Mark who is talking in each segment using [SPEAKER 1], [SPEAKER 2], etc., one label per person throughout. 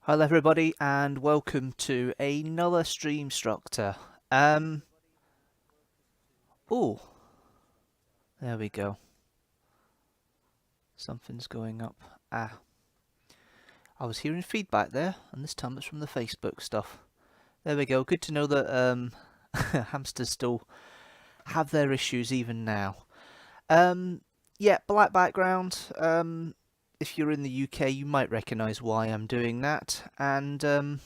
[SPEAKER 1] Hello everybody and welcome to another Streamstructor. Oh, there we go. Something's going up. I was hearing feedback there, and this time it's from the Facebook stuff. There we go. Good to know that hamsters still have their issues even now. Yeah, black background. If you're in the UK, you might recognise why I'm doing that. And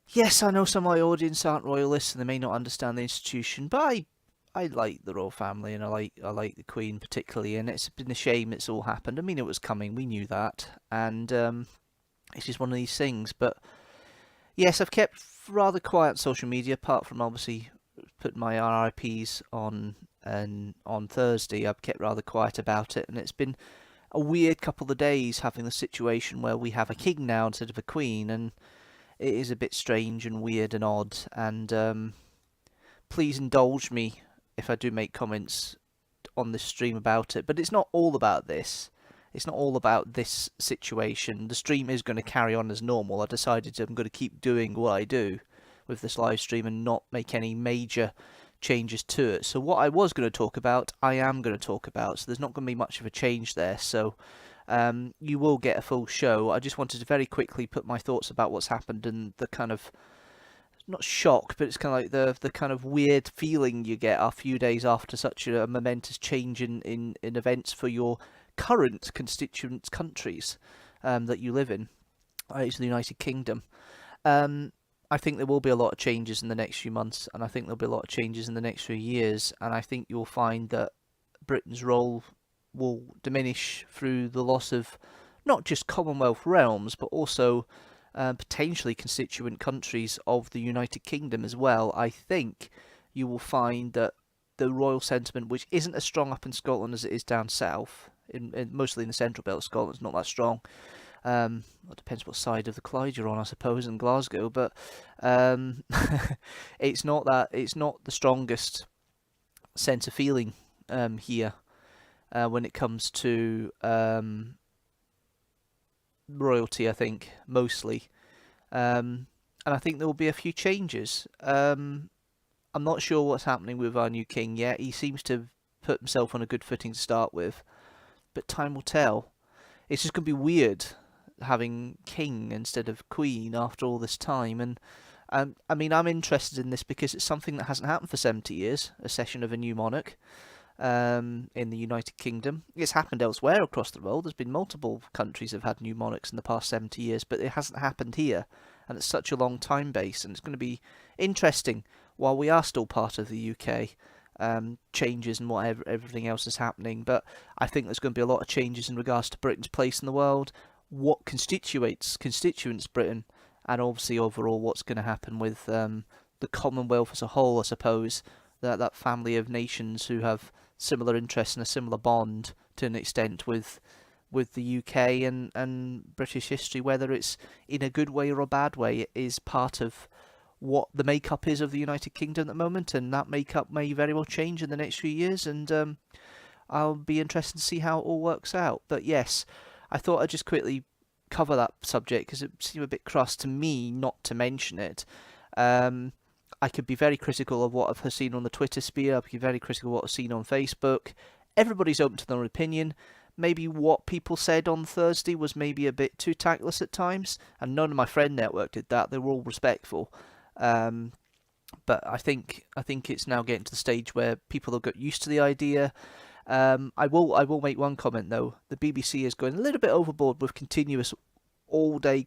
[SPEAKER 1] yes, I know some of my audience aren't royalists and they may not understand the institution, but I like the royal family and I like the Queen particularly, and it's been a shame it's all happened. I mean, it was coming, we knew that, and it's just one of these things. But yes, I've kept rather quiet on social media, apart from obviously putting my RIPs on, and on Thursday I've kept rather quiet about it, and it's been a weird couple of days having the situation where we have a king now instead of a queen, and it is a bit strange and weird and odd, and please indulge me if I do make comments on this stream about it, but it's not all about this. It's not all about this situation. The stream is going to carry on as normal. I decided I'm going to keep doing what I do with this live stream and not make any major changes to it. So what I was going to talk about, I am going to talk about. So there's not going to be much of a change there. So you will get a full show. I just wanted to very quickly put my thoughts about what's happened and the kind of, not shock, but it's kind of like the kind of weird feeling you get a few days after such a momentous change in events for your current constituent countries that you live in. It's the United Kingdom. I think there will be a lot of changes in the next few months, and I think there'll be a lot of changes in the next few years, and I think you'll find that Britain's role will diminish through the loss of not just Commonwealth realms, but also potentially constituent countries of the United Kingdom as well. I think you will find that the royal sentiment, which isn't as strong up in Scotland as it is down south, mostly in the central belt of Scotland, it's not that strong. It depends what side of the Clyde you're on, I suppose, in Glasgow, but it's not the strongest sense of feeling here when it comes to royalty, I think, mostly. And I think there will be a few changes. I'm not sure what's happening with our new king yet. He seems to have put himself on a good footing to start with, but time will tell. It's just going to be weird having king instead of queen after all this time, and I mean, I'm interested in this because it's something that hasn't happened for 70 years, a session of a new monarch in the United Kingdom. It's happened elsewhere across the world. There's been multiple countries that have had new monarchs in the past 70 years, but it hasn't happened here, and it's such a long time base, and it's going to be interesting while we are still part of the UK. Changes and whatever everything else is happening, but I think there's going to be a lot of changes in regards to Britain's place in the world, what constituents Britain, and obviously overall what's going to happen with the Commonwealth as a whole. I suppose that family of nations who have similar interests and a similar bond to an extent with the UK and British history, whether it's in a good way or a bad way, it is part of what the makeup is of the United Kingdom at the moment, and that makeup may very well change in the next few years, and I'll be interested to see how it all works out. But yes, I thought I'd just quickly cover that subject because it seemed a bit crass to me not to mention it. I could be very critical of what I've seen on the Twitter sphere. I could be very critical of what I've seen on Facebook. Everybody's open to their own opinion. Maybe what people said on Thursday was maybe a bit too tactless at times, and none of my friend network did that. They were all respectful. But I think it's now getting to the stage where people have got used to the idea. I will make one comment though. The BBC is going a little bit overboard with continuous all-day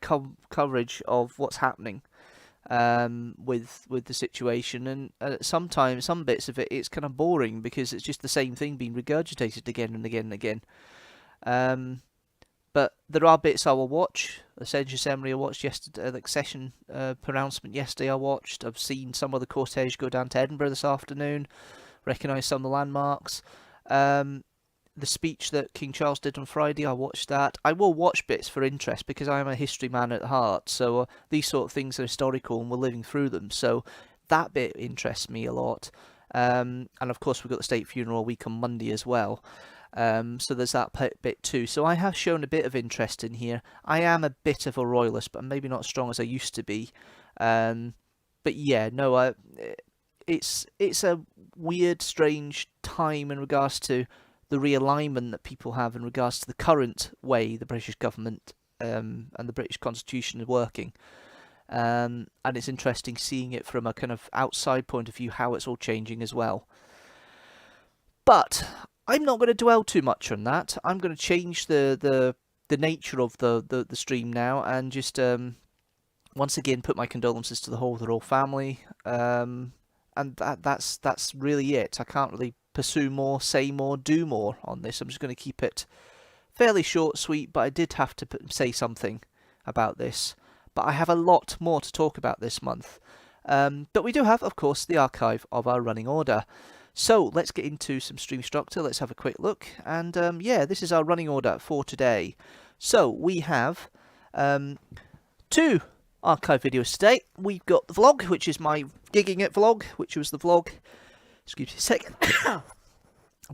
[SPEAKER 1] coverage of what's happening with the situation, and sometimes some bits of it's kind of boring because it's just the same thing being regurgitated again and again and again. But there are bits I will watch. The Ascension Assembly I watched yesterday, the accession pronouncement yesterday I watched. I've seen some of the cortege go down to Edinburgh this afternoon, recognised some of the landmarks. The speech that King Charles did on Friday, I watched that. I will watch bits for interest because I am a history man at heart, so these sort of things are historical and we're living through them, so that bit interests me a lot. And of course we've got the state funeral week on Monday as well. So there's that bit too. So I have shown a bit of interest in here. I am a bit of a royalist, but maybe not as strong as I used to be. But yeah, no, it's a weird, strange time in regards to the realignment that people have in regards to the current way the British government and the British Constitution are working. And it's interesting seeing it from a kind of outside point of view, how it's all changing as well. But I'm not going to dwell too much on that. I'm going to change the nature of the stream now, and just once again put my condolences to the whole of the royal family. And that's really it. I can't really pursue more, say more, do more on this. I'm just going to keep it fairly short, sweet, but I did have to say something about this. But I have a lot more to talk about this month. But we do have, of course, the archive of our running order. So let's get into some Streamstructor. Let's have a quick look. And yeah, this is our running order for today. So we have 2 archive videos today. We've got the vlog, which is my gigging it vlog, which was the vlog. Excuse me a second.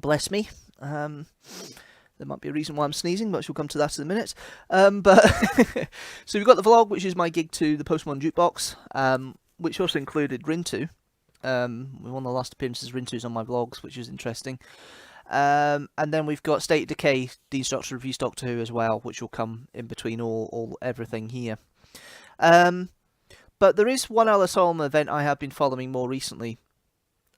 [SPEAKER 1] Bless me. There might be a reason why I'm sneezing, but we'll come to that in a minute. So we've got the vlog, which is my gig to the Pokemon Jukebox, which also included Rintu. One of the last appearances Rintu's on my vlogs, which is interesting. And then we've got State of Decay, Deanstructor Reviews Doctor Who as well, which will come in between everything here. But there is one other solemn event I have been following more recently,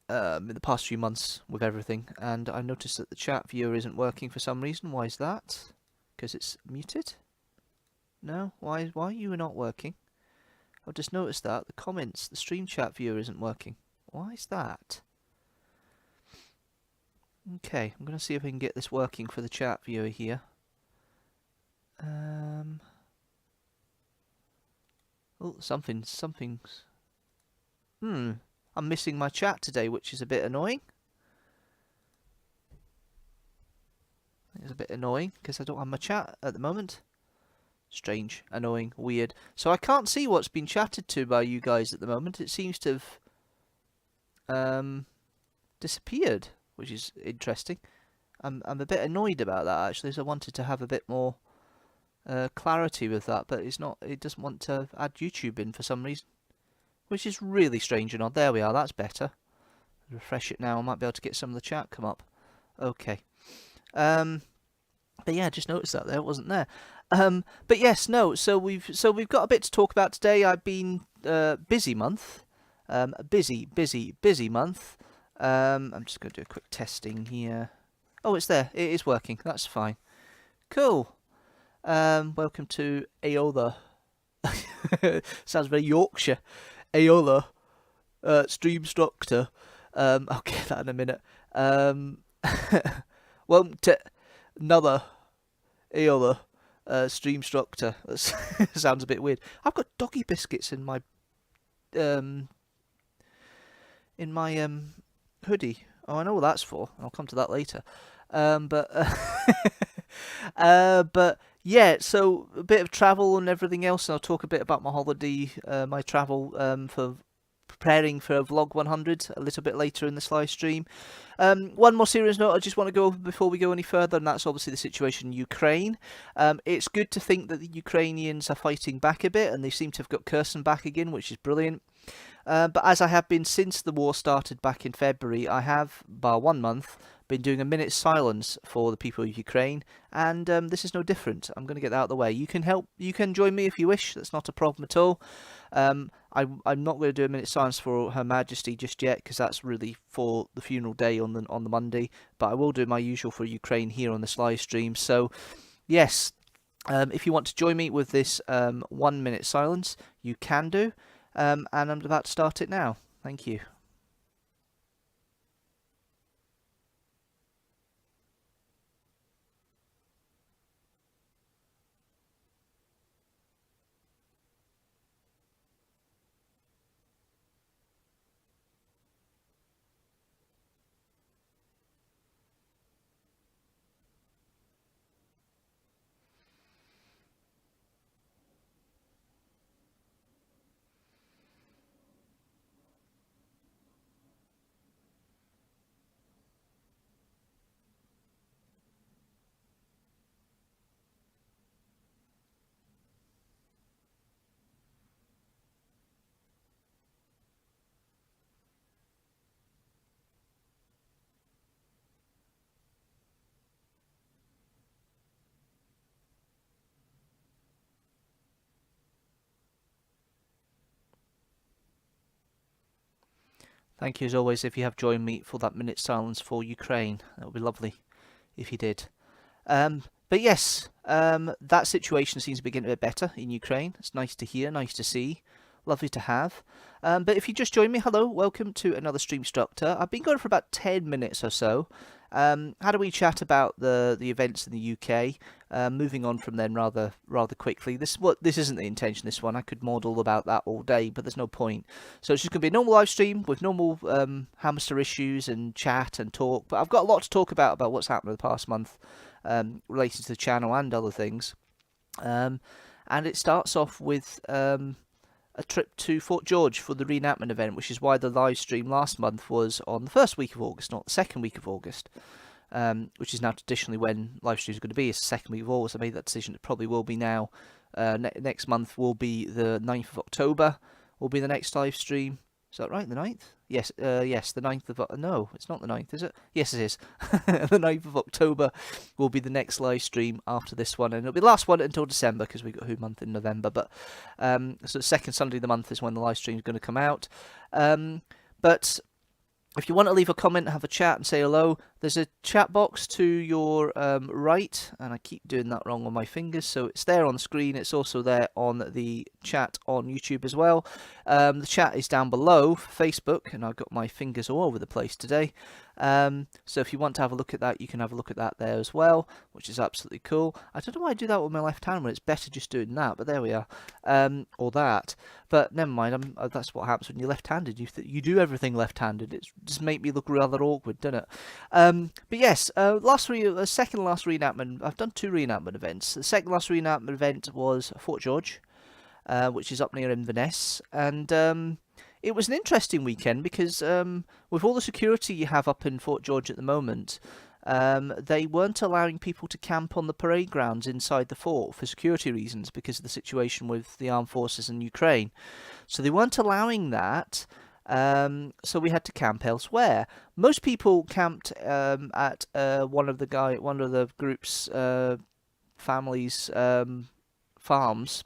[SPEAKER 1] in the past few months with everything, and I noticed that the chat viewer isn't working for some reason. Why is that? Because it's muted? No? Why are you not working? I've just noticed that the comments, the stream chat viewer isn't working. Why is that? Okay, I'm going to see if I can get this working for the chat viewer here. Oh, something's... I'm missing my chat today, which is a bit annoying. It's a bit annoying because I don't have my chat at the moment. Strange, annoying, weird. So I can't see what's been chatted to by you guys at the moment. It seems to have disappeared, which is interesting. I'm a bit annoyed about that actually, so I wanted to have a bit more clarity with that, but it's not. It doesn't want to add YouTube in for some reason, which is really strange and odd. There we are. That's better. Refresh it now. I might be able to get some of the chat come up. Okay. But yeah, I just noticed that there. It wasn't there. But yes, no. So we've got a bit to talk about today. I've been busy month. Busy month. I'm just going to do a quick testing here. Oh, it's there. It is working. That's fine. Cool. Welcome to Aola. Sounds very Yorkshire. Aola. Streamstructor. I'll get that in a minute. Welcome to another Aola. Streamstructor. That sounds a bit weird. I've got doggy biscuits in my hoodie. Oh, I know what that's for. I'll come to that later. But yeah, so a bit of travel and everything else. And I'll talk a bit about my holiday, my travel for preparing for Vlog 100 a little bit later in this live stream. One more serious note I just want to go over before we go any further, and that's obviously the situation in Ukraine. It's good to think that the Ukrainians are fighting back a bit, and they seem to have got Kherson back again, which is brilliant. But as I have been since the war started back in February, I have, bar 1 month, been doing a minute's silence for the people of Ukraine, and this is no different. I'm going to get that out of the way. You can help. You can join me if you wish. That's not a problem at all. I'm not going to do a minute's silence for Her Majesty just yet, because that's really for the funeral day on the Monday. But I will do my usual for Ukraine here on this live stream. So, yes, if you want to join me with this 1 minute silence, you can do. And I'm about to start it now. Thank you. Thank you as always if you have joined me for that minute silence for Ukraine. That would be lovely if you did. But yes, that situation seems to be getting a bit better in Ukraine. It's nice to hear, nice to see, lovely to have. But if you just joined me, hello, welcome to another Streamstructor. I've been going for about 10 minutes or so. How do we chat about the events in the UK? Moving on from then rather quickly. This isn't the intention. This one I could model about that all day, but there's no point. So it's just going to be a normal live stream with normal hamster issues and chat and talk. But I've got a lot to talk about what's happened in the past month, related to the channel and other things. And it starts off with a trip to Fort George for the reenactment event, which is why the live stream last month was on the first week of August, not the second week of August, which is now traditionally when live streams are going to be. It's the second week of August. I made that decision. It probably will be now. Next month will be the 9th of October, will be the next live stream. Is that right, the 9th? Yes, yes, the 9th of... No, it's not the 9th, is it? Yes, it is. The 9th of October will be the next live stream after this one, and it'll be the last one until December, because we've got Who month in November, but so the second Sunday of the month is when the live stream is going to come out. But if you want to leave a comment, have a chat and say hello, there's a chat box to your right, and I keep doing that wrong on my fingers, so it's there on the screen. It's also there on the chat on YouTube as well. The chat is down below for Facebook, and I've got my fingers all over the place today. So if you want to have a look at that, you can have a look at that there as well, which is absolutely cool. I don't know why I do that with my left hand when it's better just doing that, but there we are. Or that. But never mind, that's what happens when you're left-handed. You do everything left-handed. It just makes me look rather awkward, doesn't it? But yes, second last reenactment. I've done 2 reenactment events. The second last reenactment event was Fort George, which is up near Inverness, and it was an interesting weekend because with all the security you have up in Fort George at the moment, they weren't allowing people to camp on the parade grounds inside the fort for security reasons because of the situation with the armed forces in Ukraine. So they weren't allowing that. So we had to camp elsewhere. Most people camped at one of the group's families' farms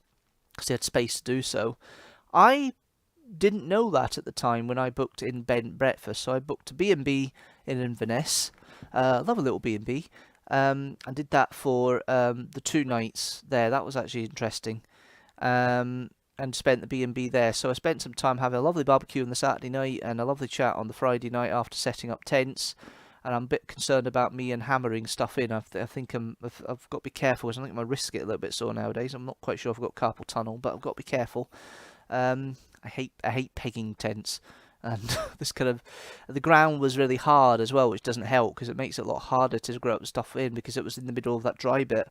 [SPEAKER 1] because they had space to do so. I didn't know that at the time when I booked in bed and breakfast, so I booked a B&B in Inverness. Love a little B&B. I did that for the 2 nights there. That was actually interesting. And spent the B&B there. So I spent some time having a lovely barbecue on the Saturday night and a lovely chat on the Friday night after setting up tents. And I'm a bit concerned about me and hammering stuff in. I think I've got to be careful because I think my wrists get a little bit sore nowadays. I'm not quite sure if I've got carpal tunnel, but I've got to be careful. I hate pegging tents. And the ground was really hard as well, which doesn't help because it makes it a lot harder to grow up stuff in because it was in the middle of that dry bit.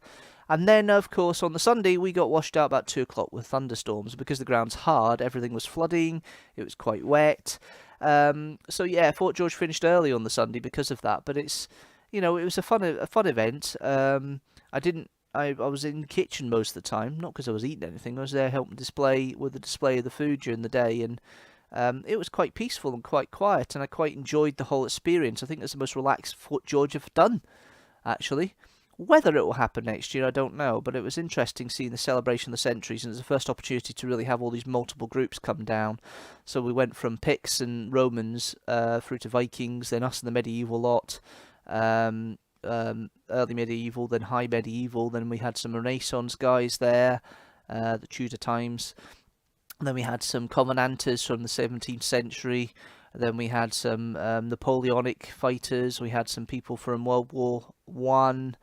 [SPEAKER 1] And then, of course, on the Sunday, we got washed out about 2 o'clock with thunderstorms. Because the ground's hard, everything was flooding, it was quite wet. So yeah, Fort George finished early on the Sunday because of that. But it was a fun event. I was in the kitchen most of the time, not because I was eating anything. I was there helping with the display of the food during the day, and it was quite peaceful and quite quiet, and I quite enjoyed the whole experience. I think it's the most relaxed Fort George I've done, actually. Whether it will happen next year, I don't know, but it was interesting seeing the celebration of the centuries, and it was the first opportunity to really have all these multiple groups come down. So we went from Picts and Romans through to Vikings, then us and the medieval lot, early medieval, then high medieval, then we had some Renaissance guys there, the Tudor times, and then we had some Covenanters from the 17th century, then we had some Napoleonic fighters, we had some people from World War One.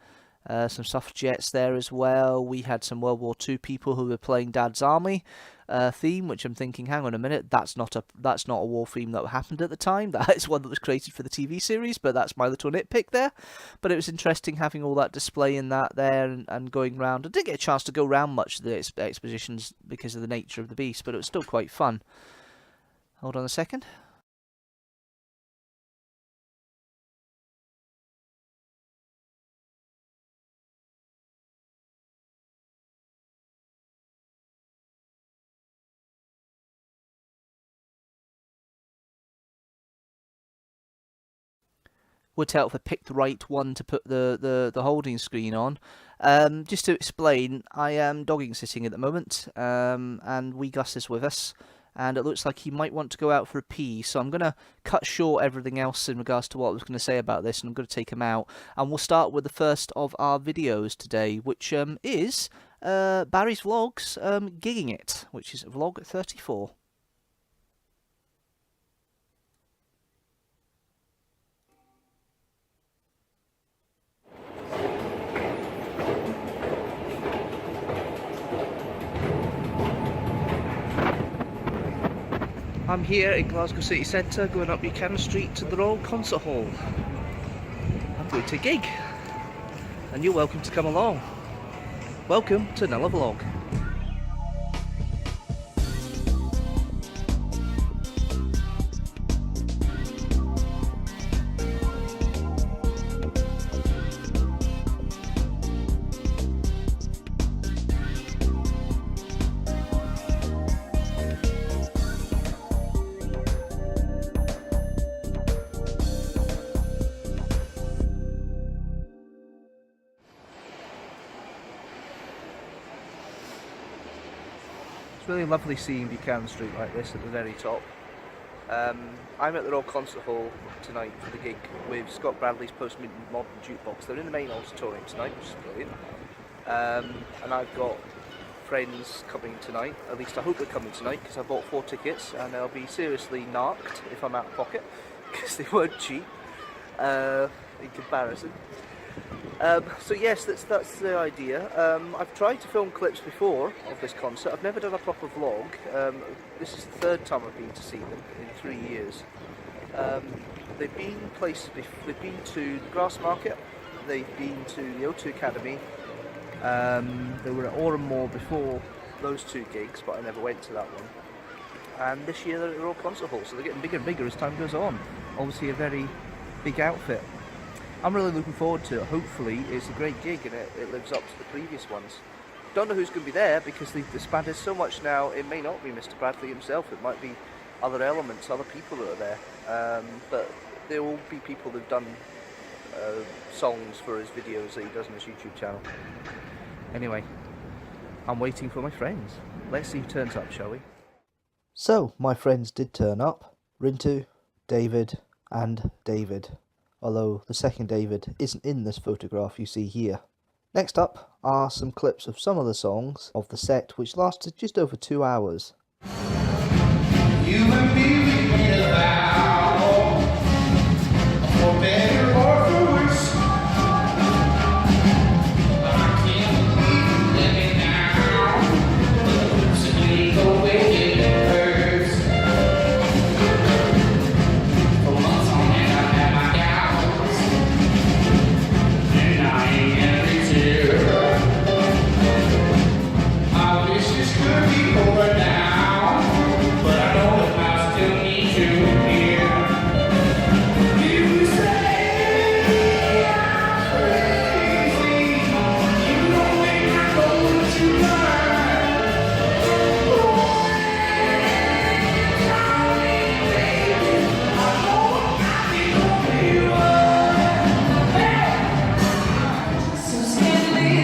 [SPEAKER 1] Some suffragettes there as well. We had some World War II people who were playing Dad's Army theme, which I'm thinking, hang on a minute, that's not a war theme that happened at the time. That is one that was created for the TV series, but that's my little nitpick there. But it was interesting having all that display in that there and going round. I didn't get a chance to go round much of the expositions because of the nature of the beast, but it was still quite fun. Hold on a second. Would tell if I picked the right one to put the holding screen on. Just to explain, I am dogging sitting at the moment, and Gus is with us. and it looks like he might want to go out for a pee, so I'm going to cut short everything else in regards to what I was going to say about this, and I'm going to take him out, and we'll start with the first of our videos today, which is Barry's Vlogs gigging it, which is vlog 34. I'm here in Glasgow City Centre, going up Buchanan Street to the Royal Concert Hall. I'm going to gig, and you're welcome to come along. Welcome to another vlog. It's really lovely seeing Buchanan Street like this at the very top. I'm at the Royal Concert Hall tonight for the gig with Scott Bradley's Post-Modern Jukebox. They're in the main auditorium tonight, which is brilliant. And I've got friends coming tonight, at least I hope they're coming tonight, because I bought 4 tickets and they'll be seriously narked if I'm out of pocket, because they weren't cheap in comparison. So yes, that's the idea. I've tried to film clips before of this concert. I've never done a proper vlog. This is the 3rd time I've been to see them in 3 years. They've been places. They've been to the Grass Market. They've been to the O2 Academy. They were at Orham Moor before those 2 gigs, but I never went to that one. And this year they're at the Royal Concert Hall, so they're getting bigger and bigger as time goes on. Obviously a very big outfit. I'm really looking forward to it. Hopefully it's a great gig and it lives up to the previous ones. Don't know who's going to be there because they've disbanded so much now. It may not be Mr. Bradley himself, it might be other elements, other people that are there. But there will be people who've done songs for his videos that he does on his YouTube channel. Anyway, I'm waiting for my friends. Let's see who turns up, shall we? So, my friends did turn up. Rintu, David and David. Although the second David isn't in this photograph you see here. Next up are some clips of some of the songs of the set, which lasted just over 2 hours. You and me, we made a vow, for better or for worse. I can't believe you let me down, simply the way it hurts. For months on end I've had my doubts, and I ain't every tear. I wish this could be over now, but I know it I still need you here. You say I'm crazy, you don't make me go too much. Tell me, baby, I know I can only one. So scandalous,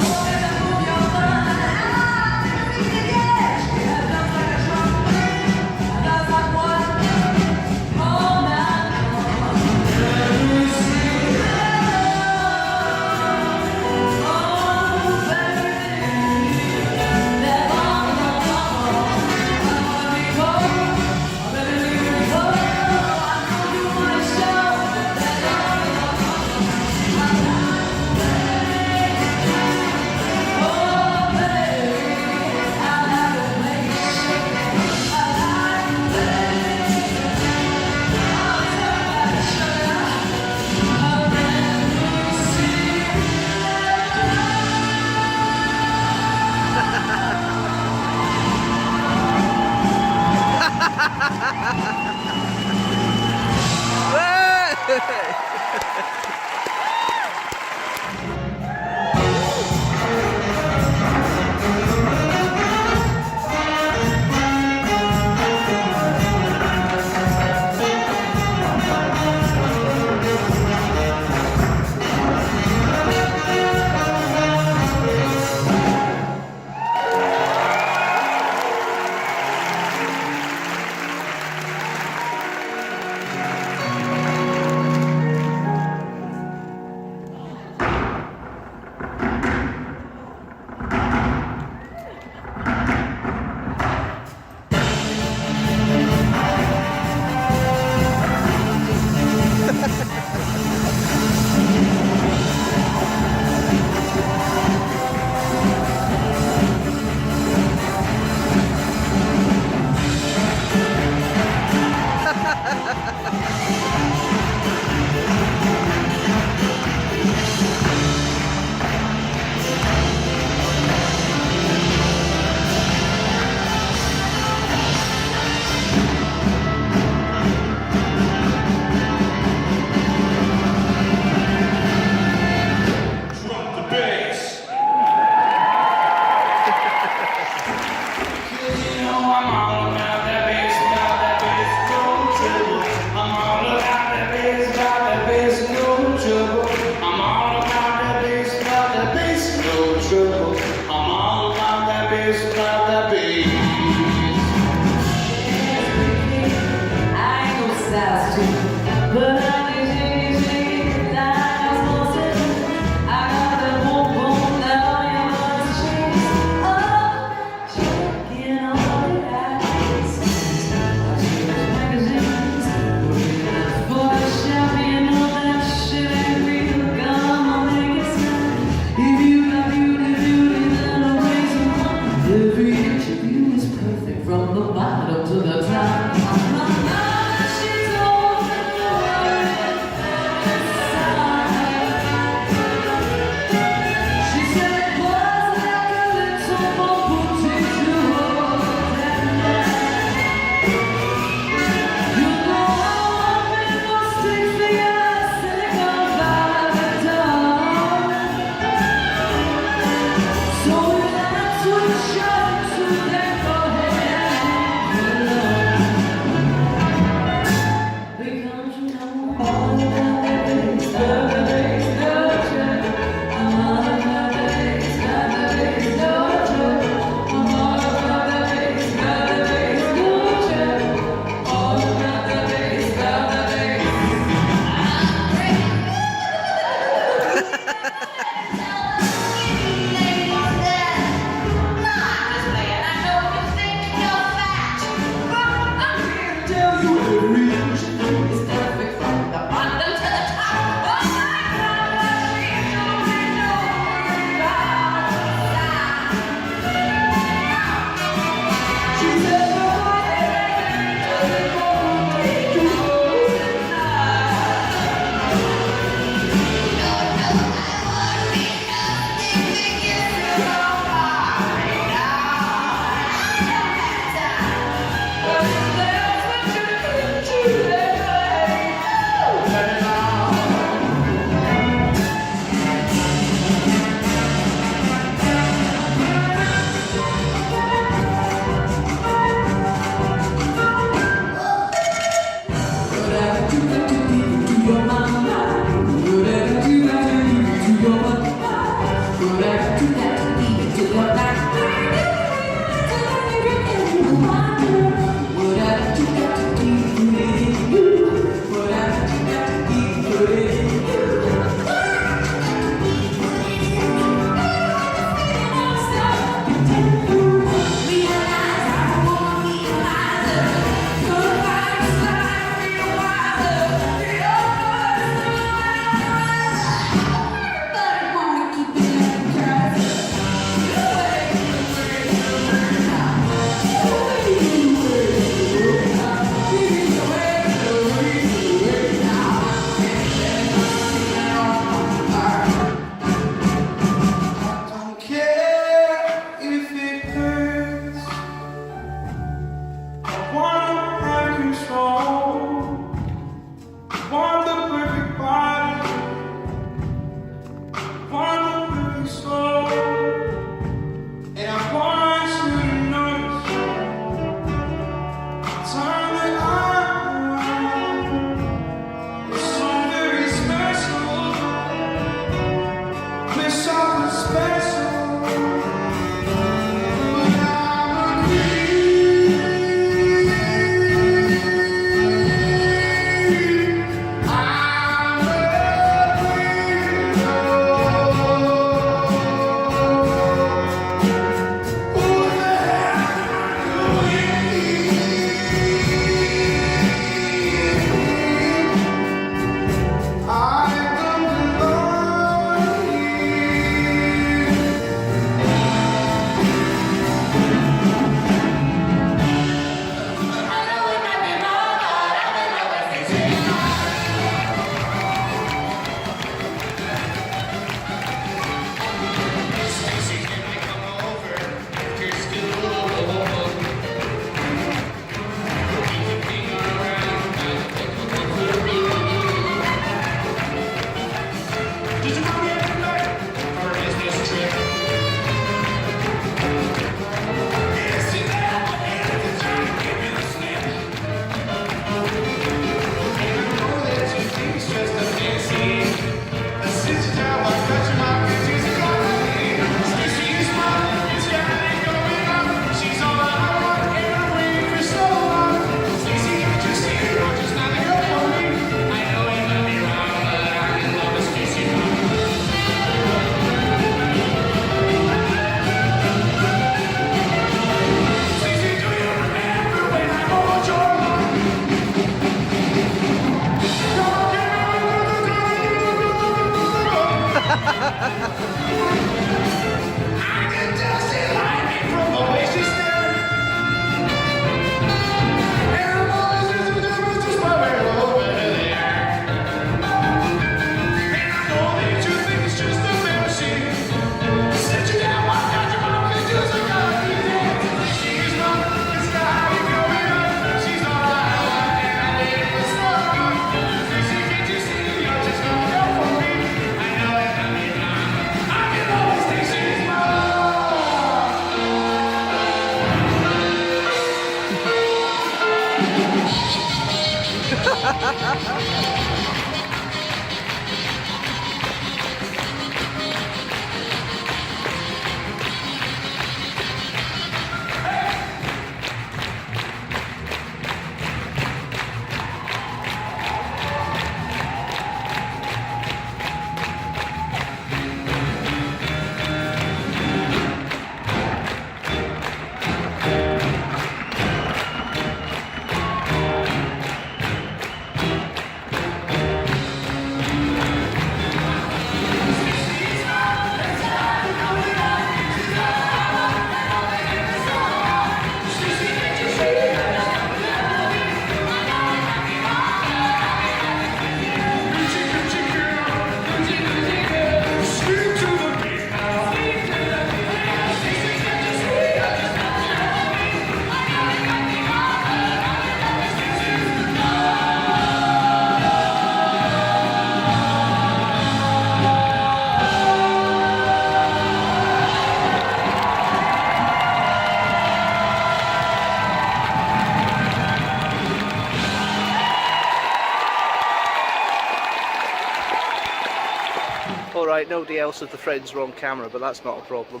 [SPEAKER 1] nobody else of the friends were on camera, but that's not a problem.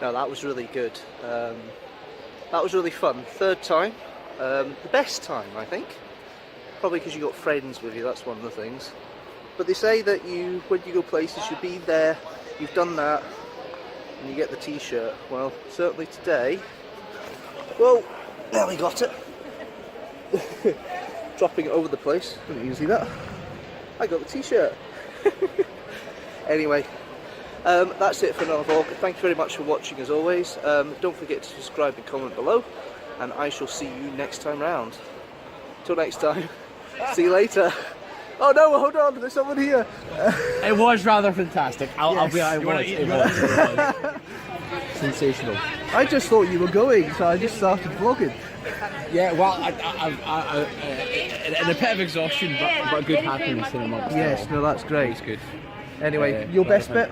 [SPEAKER 1] No, that was really good. That was really fun. Third time. The best time, I think. Probably because you got friends with you, that's one of the things. But they say that when you go places, you've been there, you've done that, and you get the t-shirt. Well, certainly today... Well, there we got it. Dropping it over the place, didn't usually that. I got the t-shirt. Anyway, that's it for another vlog. Thank you very much for watching as always. Don't forget to subscribe and comment below, and I shall see you next time round. Till next time, see you later. Oh no, hold on, there's someone here.
[SPEAKER 2] It was rather fantastic. I'll be honest, it was. Sensational.
[SPEAKER 1] I just thought you were going, so I just started vlogging.
[SPEAKER 2] Yeah, well, I in a bit of exhaustion, but good happiness in amongst.
[SPEAKER 1] Yes, no, that's great.
[SPEAKER 2] It's good.
[SPEAKER 1] Anyway, your best bit?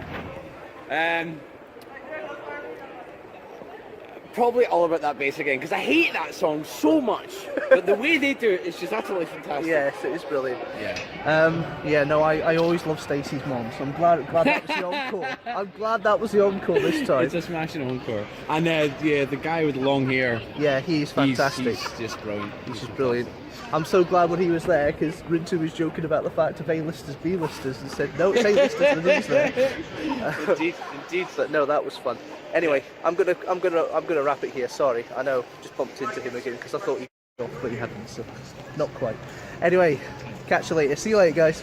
[SPEAKER 2] Probably All About That Bass Again, because I hate that song so much, but the way they do it is just absolutely fantastic.
[SPEAKER 1] Yes, it is brilliant.
[SPEAKER 2] Yeah.
[SPEAKER 1] Yeah, no, I always love Stacey's mom, so I'm glad that was the encore. I'm glad that was the encore this time.
[SPEAKER 2] It's a smashing encore. And yeah, the guy with the long hair.
[SPEAKER 1] Yeah, he's fantastic.
[SPEAKER 2] He's just brilliant.
[SPEAKER 1] He's just brilliant. I'm so glad when he was there, because Rintu was joking about the fact of A-listers, B-listers, and said, no, it's A-listers and who's there.
[SPEAKER 2] Indeed.
[SPEAKER 1] But no, that was fun. Anyway, I'm gonna wrap it here. Sorry, I know, just bumped into him again because I thought he off, but he hadn't, so not quite. Anyway, catch you later. See you later, guys.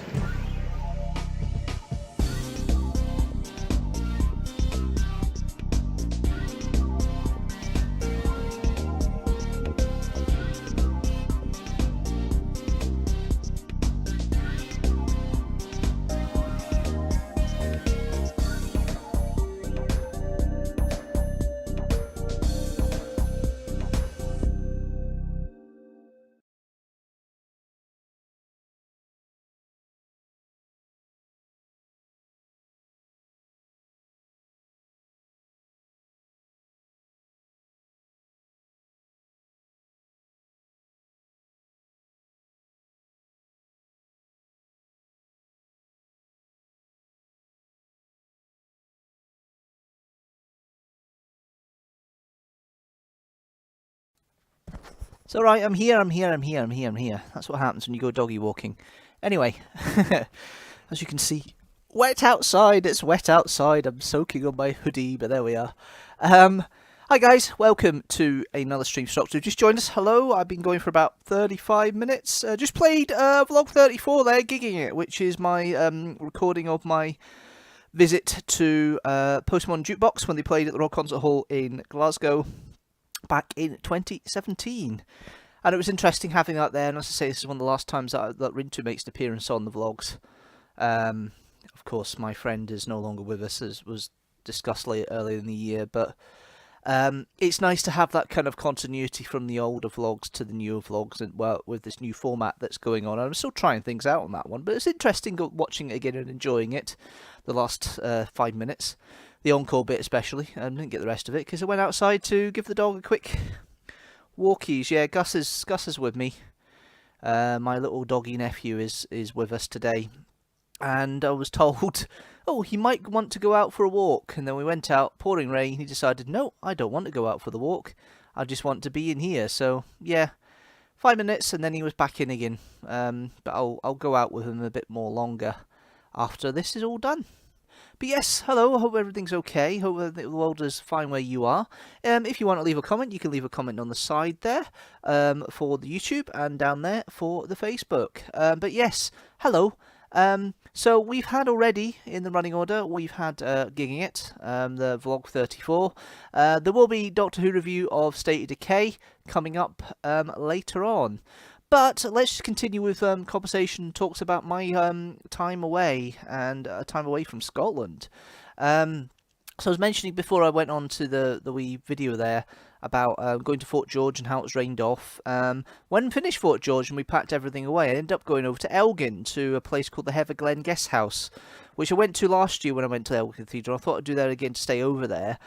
[SPEAKER 1] It's alright, I'm here. That's what happens when you go doggy walking. Anyway, as you can see, wet outside, it's wet outside. I'm soaking on my hoodie, but there we are. Hi guys, welcome to another Streamstructor. Just joined us, hello. I've been going for about 35 minutes. Just played vlog 34 there, gigging it, which is my recording of my visit to Postmodern Jukebox when they played at the Royal Concert Hall in Glasgow back in 2017, and it was interesting having that there. And as I say, this is one of the last times that Rintu makes an appearance on the vlogs. Of course, my friend is no longer with us, as was discussed earlier in the year, but it's nice to have that kind of continuity from the older vlogs to the newer vlogs, and well, with this new format that's going on. I'm still trying things out on that one, but it's interesting watching it again and enjoying it. The last 5 minutes. The encore bit especially. I didn't get the rest of it because I went outside to give the dog a quick walkies. Yeah, Gus is with me. My little doggy nephew is with us today. And I was told, oh, he might want to go out for a walk. And then we went out, pouring rain. He decided, no, I don't want to go out for the walk. I just want to be in here. So, yeah, 5 minutes and then he was back in again. But I'll go out with him a bit more longer after this is all done. But yes, hello, I hope everything's okay. Hope the world is fine where you are. If you want to leave a comment, you can leave a comment on the side there for the YouTube and down there for the Facebook. But yes, hello. So we've had already, in the running order, we've had Gigging It, the vlog 34. There will be Doctor Who review of State of Decay coming up later on. But let's just continue with conversation talks about my time away and time away from Scotland. So I was mentioning before I went on to the wee video there about going to Fort George and how it's rained off. When I finished Fort George and we packed everything away, I ended up going over to Elgin to a place called the Heather Guest House, which I went to last year when I went to Elgin Cathedral. I thought I'd do that again to stay over there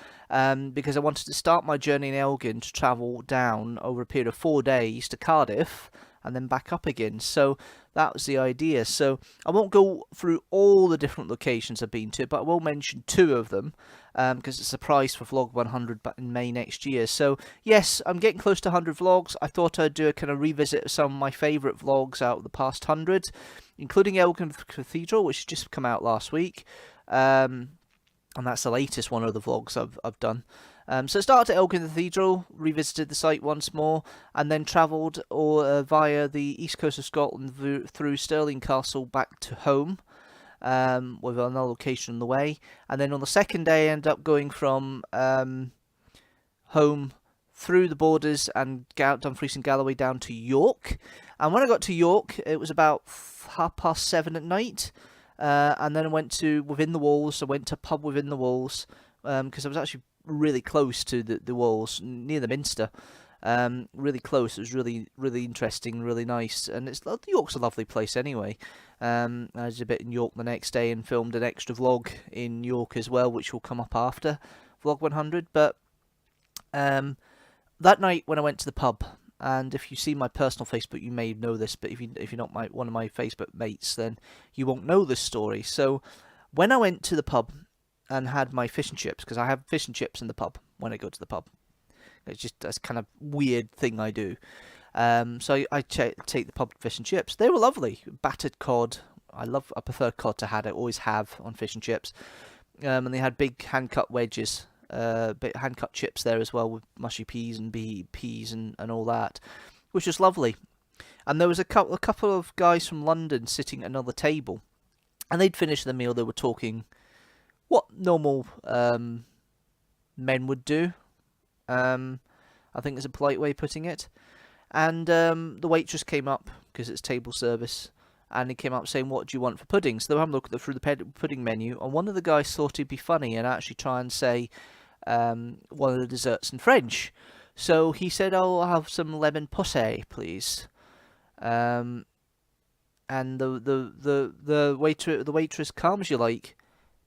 [SPEAKER 1] because I wanted to start my journey in Elgin to travel down over a period of 4 days to Cardiff and then back up again. So that was the idea. So I won't go through all the different locations I've been to, but I will mention 2 of them because it's a surprise for Vlog 100 in May next year. So yes, I'm getting close to 100 vlogs. I thought I'd do a kind of revisit of some of my favourite vlogs out of the past 100, including Elgin Cathedral, which has just come out last week. And that's the latest one of the vlogs I've done. So I started at Elgin Cathedral, revisited the site once more, and then travelled via the east coast of Scotland through Stirling Castle back to home, with another location on the way. And then on the second day, I ended up going from home through the borders and Dumfries and Galloway down to York. And when I got to York, it was about 7:30 at night. And then I went to Within the Walls. I went to a pub within the walls because I was actually really close to the walls, near the Minster. Really close. It was really, really interesting, really nice. And York's a lovely place anyway. I was a bit in York the next day and filmed an extra vlog in York as well, which will come up after Vlog 100. But that night when I went to the pub, and if you see my personal Facebook, you may know this, but if you're not one of my Facebook mates, then you won't know this story. So when I went to the pub and had my fish and chips, because I have fish and chips in the pub when I go to the pub. It's just that's kind of weird thing I do. So I take the pub fish and chips. They were lovely. Battered cod. I prefer cod to had. I always have on fish and chips. And they had big hand cut wedges. Hand cut chips there as well with mushy peas and peas and all that, which was lovely. And there was a couple of guys from London sitting at another table, and they'd finished the meal. They were talking what normal men would do. I think it's a polite way of putting it. And the waitress came up, because it's table service, and he came up saying, "What do you want for pudding?" So they were having a look through the pudding menu, and one of the guys thought it'd be funny and actually try and say one of the desserts in French. So he said, "Oh, I'll have some lemon posse, please." And the waitress, calm as you like,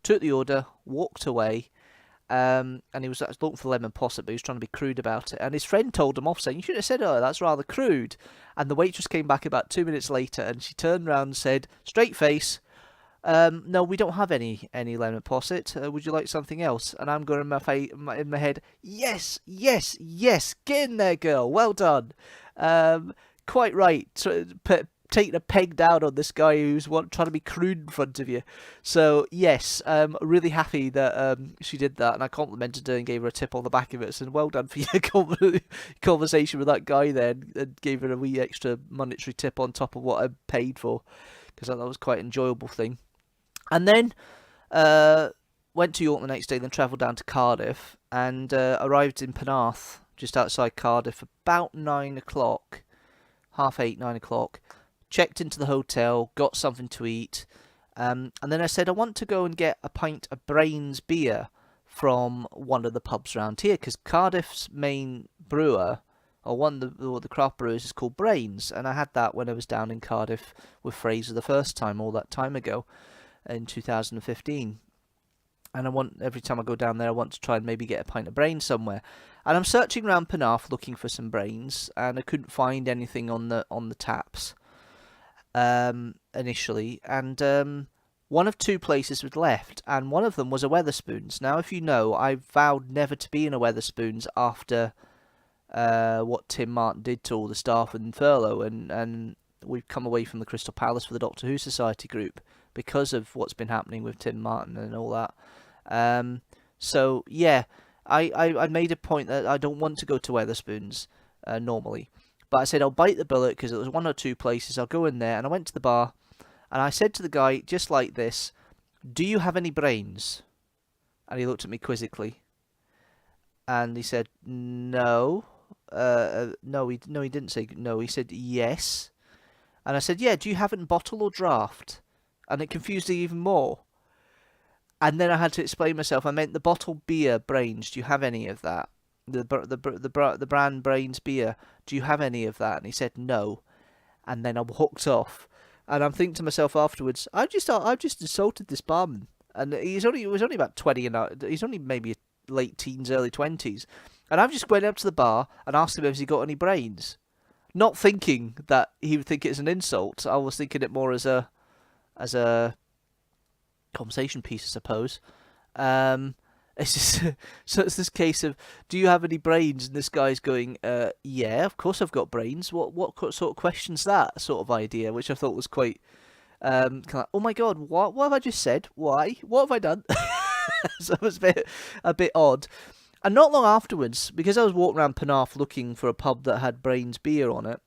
[SPEAKER 1] took the order, walked away. And he was looking for lemon posset, but he was trying to be crude about it. And his friend told him off, saying, "You should have said, oh, that's rather crude." And the waitress came back about 2 minutes later, and she turned around and said, straight face, "No, we don't have any lemon posset. Would you like something else?" And I'm going in my head, yes, yes, yes, get in there, girl. Well done. Quite right. Taking a peg down on this guy who's trying to be crude in front of you. So yes, really happy that she did that, and I complimented her and gave her a tip on the back of it. Said, "Well done for your conversation with that guy there," and gave her a wee extra monetary tip on top of what I paid for, because that was quite an enjoyable thing. And then went to York the next day, then travelled down to Cardiff, and arrived in Penarth, just outside Cardiff, about 9 o'clock, 8:30, 9 o'clock. Checked into the hotel, got something to eat, and then I said I want to go and get a pint of Brains beer from one of the pubs around here, because Cardiff's main brewer, or one of the craft brewers, is called Brains, and I had that when I was down in Cardiff with Fraser the first time, all that time ago, in 2015. And every time I go down there, I want to try and maybe get a pint of Brains somewhere. And I'm searching around Penarth looking for some Brains, and I couldn't find anything on the taps. Initially, and one of 2 places was left, and one of them was a Wetherspoons. Now, if you know, I vowed never to be in a Wetherspoons after what Tim Martin did to all the staff in furlough, and we've come away from the Crystal Palace for the Doctor Who Society group because of what's been happening with Tim Martin and all that. So yeah, I made a point that I don't want to go to Wetherspoons normally. But I said I'll bite the bullet because it was 1 or 2 places. I'll go in there, and I went to the bar, and I said to the guy just like this, "Do you have any brains?" And he looked at me quizzically, and he said, "No." No, he didn't say no. He said yes, and I said, "Yeah. Do you have it in bottle or draft?" And it confused me even more. And then I had to explain myself. I meant the bottled beer Brains. Do you have any of that? The brand Brains beer, do you have any of that? And he said no, and then I hooked off, and I'm thinking to myself afterwards, I've just insulted this barman, and he was only about 20, and he's only maybe late teens, early 20s, and I've just went up to the bar and asked him if he got any Brains, not thinking that he would think it's an insult. I was thinking it more as a conversation piece, I suppose. It's just so it's this case of, do you have any brains? And this guy's going, yeah, of course I've got brains. What sort of question's that sort of idea? Which I thought was quite kind of like, oh my god, what have I just said? Why? What have I done? So it was a bit odd. And not long afterwards, because I was walking around Penarth looking for a pub that had Brains beer on it,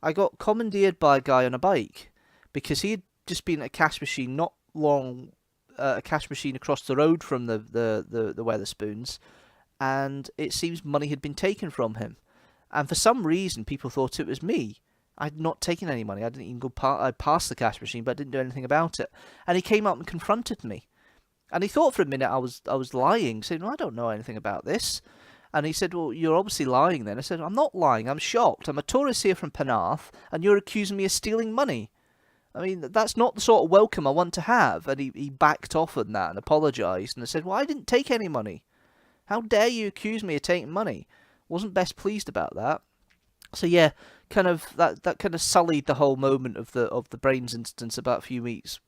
[SPEAKER 1] I got commandeered by a guy on a bike because he had just been at a cash machine not long, a cash machine across the road from the Weatherspoons, and it seems money had been taken from him. And for some reason, people thought it was me. I'd not taken any money. I didn't even go I passed the cash machine, but I didn't do anything about it. And he came up and confronted me. And he thought for a minute I was lying, saying, well, I don't know anything about this. And he said, well, you're obviously lying then. I said, I'm not lying, I'm shocked. I'm a tourist here from Penarth, and you're accusing me of stealing money. I mean, that's not the sort of welcome I want to have. And he backed off on that and apologised. And I said, well, I didn't take any money. How dare you accuse me of taking money? Wasn't best pleased about that. So yeah, kind of that kind of sullied the whole moment of the Brains instance about a few minutes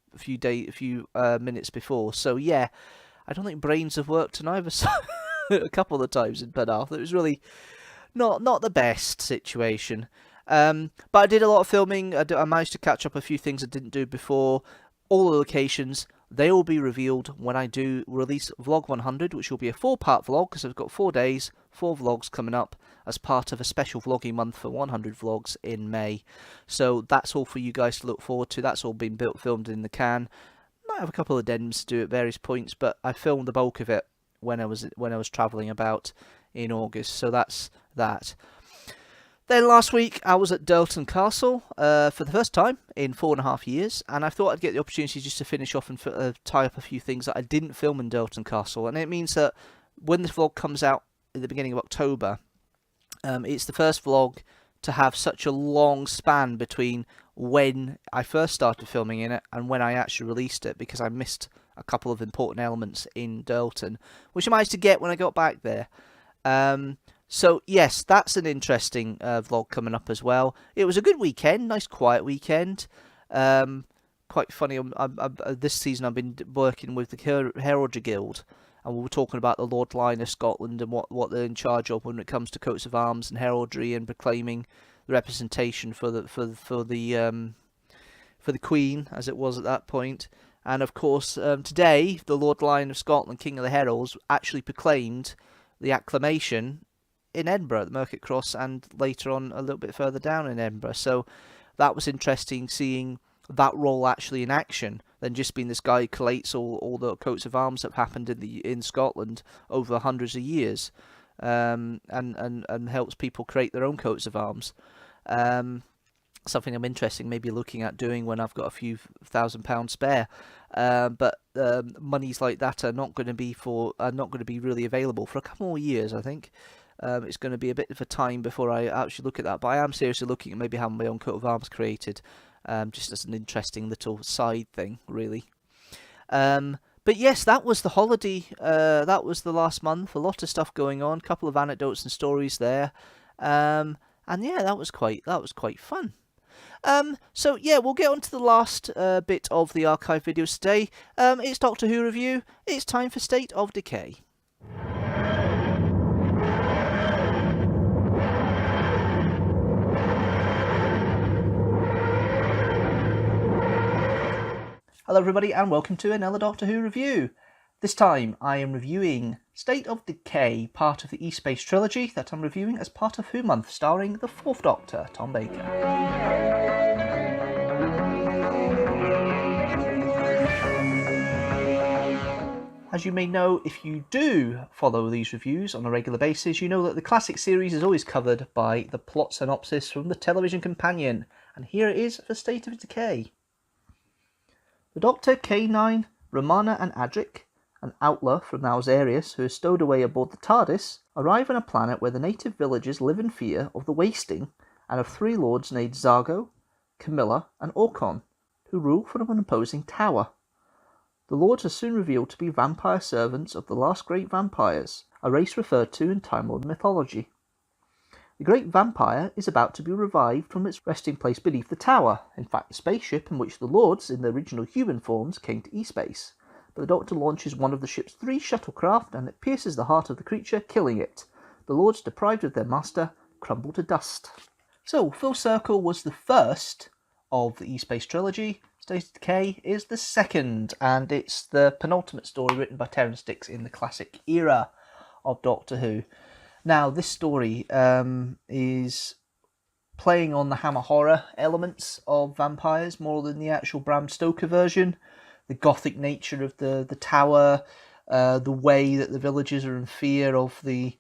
[SPEAKER 1] before. So yeah, I don't think Brains have worked on either side a couple of times in Penarth. It was really not the best situation. But I did a lot of filming. I managed to catch up a few things I didn't do before. All the locations, they will be revealed when I do release Vlog 100, which will be a 4-part vlog, because I've got 4 days, 4 vlogs coming up as part of a special vlogging month for 100 vlogs in May. So that's all for you guys to look forward to. That's all been filmed in the can. Might have a couple of addendums to do at various points, but I filmed the bulk of it when I was travelling about in August. So that's that. Then last week I was at Durlton Castle for the first time in 4.5 years, and I thought I'd get the opportunity just to finish off and tie up a few things that I didn't film in Durlton Castle. And it means that when this vlog comes out at the beginning of October, it's the first vlog to have such a long span between when I first started filming in it and when I actually released it, because I missed a couple of important elements in Durlton, which I managed to get when I got back there. So yes, that's an interesting vlog coming up as well. It was a good weekend, nice quiet weekend. Quite funny, this season I've been working with the Heraldry Guild, and we were talking about the Lord Lion of Scotland and what they're in charge of when it comes to coats of arms and heraldry and proclaiming the representation for the Queen, as it was at that point. And of course, today the Lord Lion of Scotland, King of the Heralds, actually proclaimed the acclamation in Edinburgh at the Market Cross, and later on a little bit further down in Edinburgh. So that was interesting, seeing that role actually in action, than just being this guy who collates all the coats of arms that have happened in Scotland over hundreds of years, and helps people create their own coats of arms. Something I'm interested in maybe looking at doing when I've got a few £1,000 spare. But monies like that are not going to be really available for a couple more years, I think. It's going to be a bit of a time before I actually look at that, but I am seriously looking at maybe having my own coat of arms created, just as an interesting little side thing, really. But yes, that was the holiday. That was the last month. A lot of stuff going on. A couple of anecdotes and stories there, and yeah, that was quite fun. So yeah, we'll get on to the last bit of the archive videos today. It's Doctor Who review. It's time for State of Decay. Hello everybody and welcome to another Doctor Who review. This time I am reviewing State of Decay, part of the E-Space trilogy that I'm reviewing as part of Who Month, starring the 4th Doctor, Tom Baker. As you may know, if you do follow these reviews on a regular basis, you know that the classic series is always covered by the plot synopsis from the television companion, and here it is for State of Decay. The Doctor, K9, Romana and Adric, an outlaw from Alzarius who is stowed away aboard the TARDIS, arrive on a planet where the native villagers live in fear of the Wasting and of 3 lords named Zargo, Camilla and Orcon, who rule from an opposing tower. The lords are soon revealed to be vampire servants of the last great vampires, a race referred to in Time Lord mythology. The great vampire is about to be revived from its resting place beneath the tower. In fact, the spaceship in which the Lords, in their original human forms, came to E-space. But the Doctor launches one of the ship's 3 shuttlecraft, and it pierces the heart of the creature, killing it. The Lords, deprived of their master, crumble to dust. So, Full Circle was the first of the E-Space trilogy. State of Decay is the second, and it's the penultimate story written by Terrance Dicks in the classic era of Doctor Who. Now, this story is playing on the Hammer horror elements of vampires more than the actual Bram Stoker version. The gothic nature of the tower, the way that the villagers are in fear of the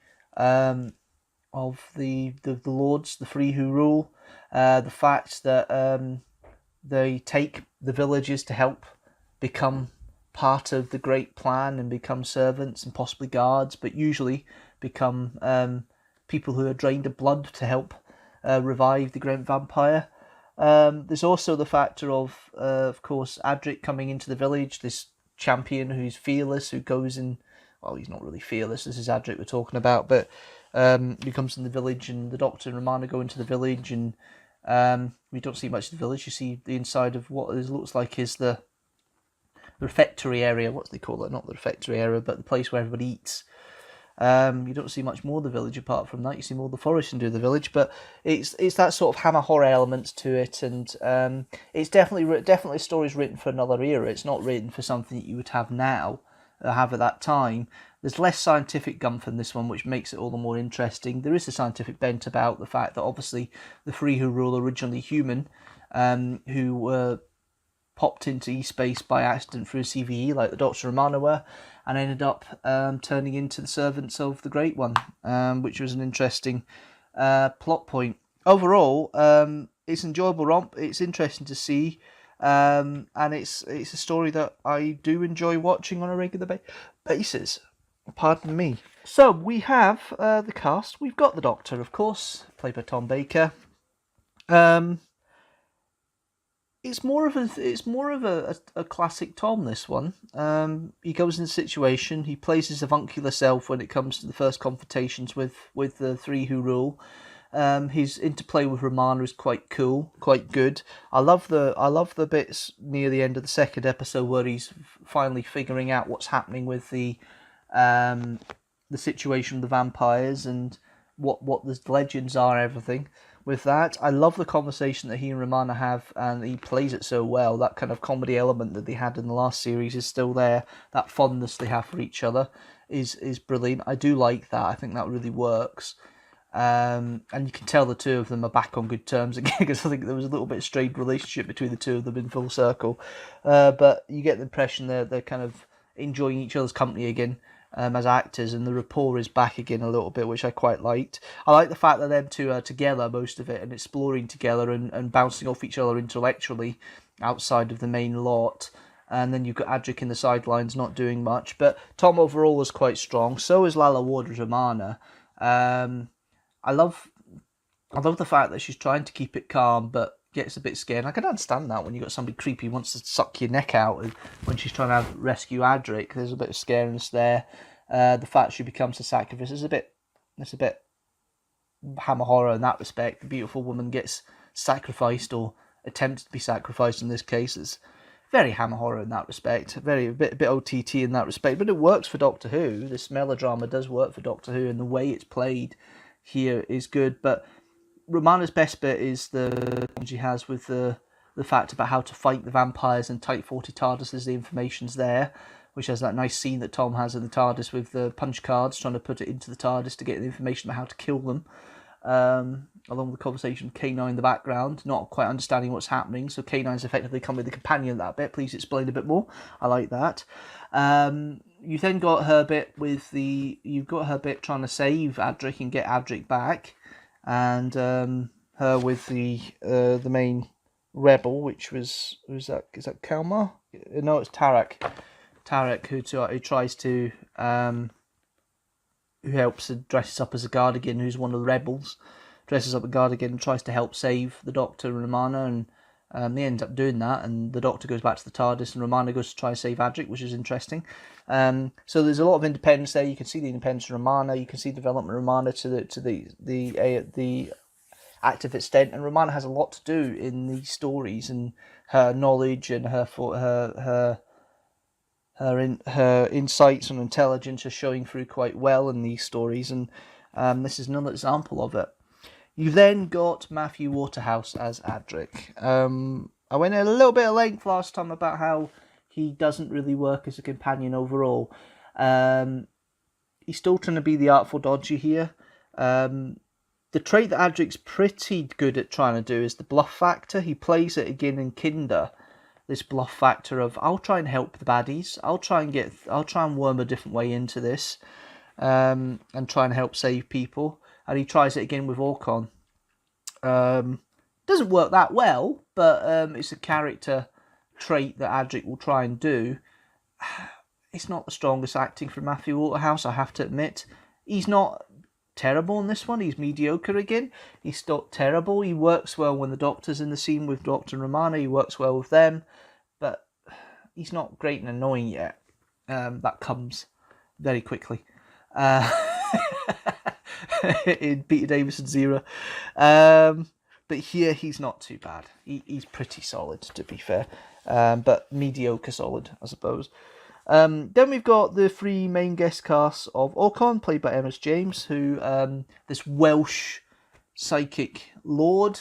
[SPEAKER 1] Lords, the Three Who Rule, the fact that they take the villagers to help become part of the great plan and become servants and possibly guards, but usually become people who are drained of blood to help revive the great vampire. There's also the factor of course, Adric coming into the village, this champion who's fearless, who goes in, well, he's not really fearless, this is Adric we're talking about, but he comes in the village, and the Doctor and Romana go into the village, and we don't see much of the village. You see the inside of what looks like is the refectory area. What do they call it? Not the refectory area, but the place where everybody eats. You don't see much more of the village apart from that. You see more of the forest into the village, but it's that sort of Hammer horror elements to it, and it's definitely a story's written for another era. It's not written for something that you would have now, or have at that time. There's less scientific gumph in this one, which makes it all the more interesting. There is a scientific bent about the fact that obviously the Three Who Rule are originally human, who were popped into E-space by accident through a CVE, like the Doctor and Romana were, and ended up turning into the servants of the Great One, which was an interesting plot point. Overall, it's an enjoyable romp. It's interesting to see, and it's a story that I do enjoy watching on a regular basis. Pardon me. So we have the cast. We've got the Doctor, of course, played by Tom Baker. It's more of a classic Tom, this one. He goes in a situation. He plays his avuncular self when it comes to the first confrontations with the Three Who Rule. His interplay with Romana is quite cool, quite good. I love the bits near the end of the second episode where he's finally figuring out what's happening with the situation of the vampires and what the legends are, everything. With that, I love the conversation that he and Romana have, and he plays it so well. That kind of comedy element that they had in the last series is still there. That fondness they have for each other is brilliant. I do like that. I think that really works. And you can tell the two of them are back on good terms again, because I think there was a little bit of strained relationship between the two of them in Full Circle. But you get the impression they're kind of enjoying each other's company again. As actors, and the rapport is back again a little bit, which I quite liked. I like the fact that them two are together most of it and exploring together and bouncing off each other intellectually outside of the main lot. And then you've got Adric in the sidelines not doing much, but Tom overall was quite strong. So is Lalla Ward as Romana. I love the fact that she's trying to keep it calm, but gets a bit scared. I can understand that when you've got somebody creepy who wants to suck your neck out, and when she's trying to rescue Adric, there's a bit of scariness there. The fact she becomes a sacrifice is a bit Hammer horror in that respect. The beautiful woman gets sacrificed, or attempts to be sacrificed in this case. It's very Hammer horror in that respect. A bit OTT in that respect, but it works for Doctor Who. This melodrama does work for Doctor Who, and the way it's played here is good. But Romana's best bit is the she has with the fact about how to fight the vampires and Type 40 TARDISes. The information's there, which has that nice scene that Tom has in the TARDIS with the punch cards, trying to put it into the TARDIS to get the information about how to kill them. Along with the conversation with K9 in the background, not quite understanding what's happening. So K9's effectively come with the companion of that bit. Please explain a bit more. I like that. You then got her bit trying to save Adric and get Adric back, and her with the main rebel, which is that Kelmar? No, it's Tarek. Tarek, who tries to who helps and dresses up as a Guardian, who's one of the rebels, dresses up a Guardian and tries to help save the Doctor and Romana, and They end up doing that, and the Doctor goes back to the TARDIS, and Romana goes to try and save Adric, which is interesting. So there's a lot of independence there. You can see the independence of Romana. You can see the development of Romana to the active extent, and Romana has a lot to do in these stories, and her knowledge and her insights and intelligence are showing through quite well in these stories, and this is another example of it. You then got Matthew Waterhouse as Adric. I went a little bit of length last time about how he doesn't really work as a companion overall. He's still trying to be the Artful Dodger here. The trait that Adric's pretty good at trying to do is the bluff factor. He plays it again in Kinder. This bluff factor of, I'll try and help the baddies. I'll try and worm a different way into this, and try and help save people. And he tries it again with Orcon. Doesn't work that well, but it's a character trait that Adric will try and do. It's not the strongest acting from Matthew Waterhouse, I have to admit. He's not terrible in this one. He's mediocre again. He's not terrible. He works well when the Doctor's in the scene with Doctor and Romana. He works well with them, but he's not great and annoying yet. That comes very quickly. In Peter Davison's era. But here he's not too bad. He's pretty solid, to be fair. But mediocre solid, I suppose. Then we've got the three main guest casts of Orcon, played by Emma James, who, this Welsh psychic lord.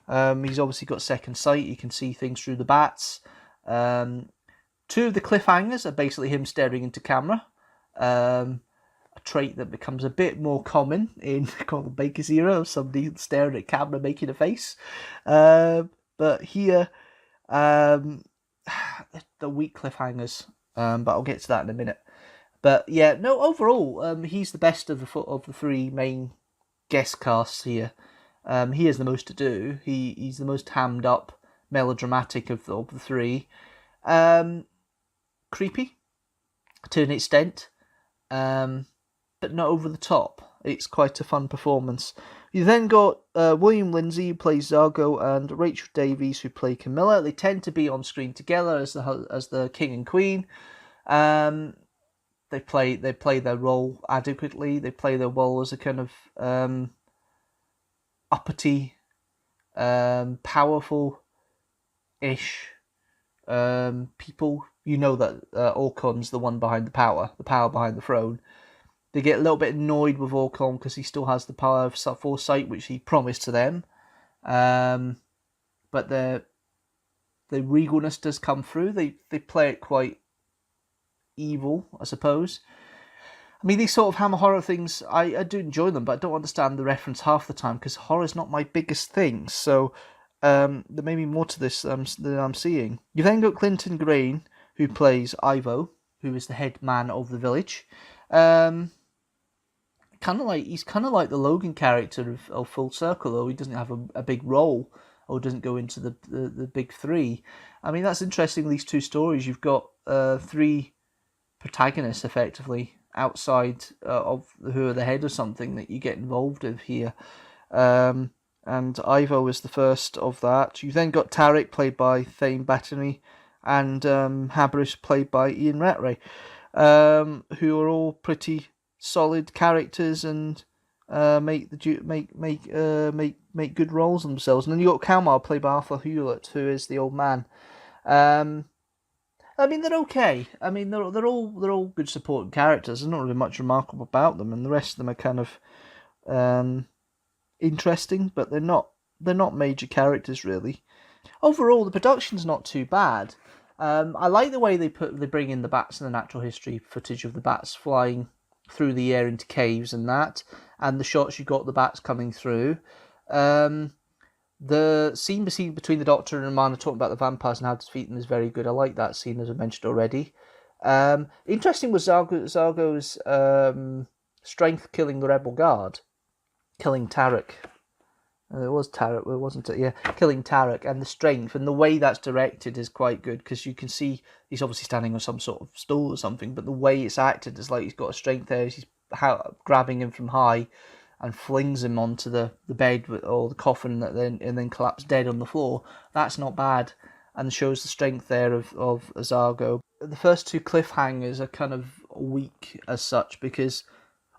[SPEAKER 1] He's obviously got second sight. He can see things through the bats. Two of the cliffhangers are basically him staring into camera. A trait that becomes a bit more common in Colin Baker's era, of somebody staring at camera making a face. But here, the weak cliffhangers. But I'll get to that in a minute. But yeah, no, overall, he's the best of the three main guest casts here. He has the most to do. He's the most hammed up, melodramatic of the three. Creepy to an extent, but not over the top. It's quite a fun performance. You then got William Lindsay, who plays Zargo, and Rachel Davies, who play Camilla. They tend to be on screen together as the king and queen. They play their role adequately. They play their role as a kind of uppity, powerful-ish people. You know that Orcon's the one behind the power behind the throne. They get a little bit annoyed with Orcon because he still has the power of foresight, which he promised to them. But the regalness does come through. They play it quite evil, I suppose. I mean, these sort of Hammer horror things, I do enjoy them, but I don't understand the reference half the time because horror's not my biggest thing. So there may be more to this than I'm seeing. You then got Clinton Grain, who plays Ivo, who is the head man of the village. He's kind of like the Logan character of Full Circle, though he doesn't have a big role or doesn't go into the big three. I mean, that's interesting. These two stories, you've got three protagonists effectively outside of who are the head of something that you get involved with here. And Ivo is the first of that. You then got Tarek, played by Thane Battany, and Habris, played by Ian Rattray, who are all pretty solid characters and make good roles themselves. And then you got Kalmar, played by Arthur Hewlett, who is the old man. I mean, they're okay. I mean, they're all good supporting characters. There's not really much remarkable about them, and the rest of them are kind of interesting, but they're not major characters really. Overall, the production's not too bad. I like the way they bring in the bats and the natural history footage of the bats flying through the air into caves and that, and the shots you got the bats coming through. The scene between the Doctor and Romana talking about the vampires and how to defeat them is very good. I like that scene, as I mentioned already. Interesting was Zargo's strength killing the rebel guard, killing Tarek. It was Tarek, wasn't it? Yeah, killing Tarek, and the strength and the way that's directed is quite good because you can see he's obviously standing on some sort of stool or something, but the way it's acted is like he's got a strength there. He's grabbing him from high, and flings him onto the bed or the coffin and then collapse dead on the floor. That's not bad, and shows the strength there of Azargo. The first two cliffhangers are kind of weak as such because,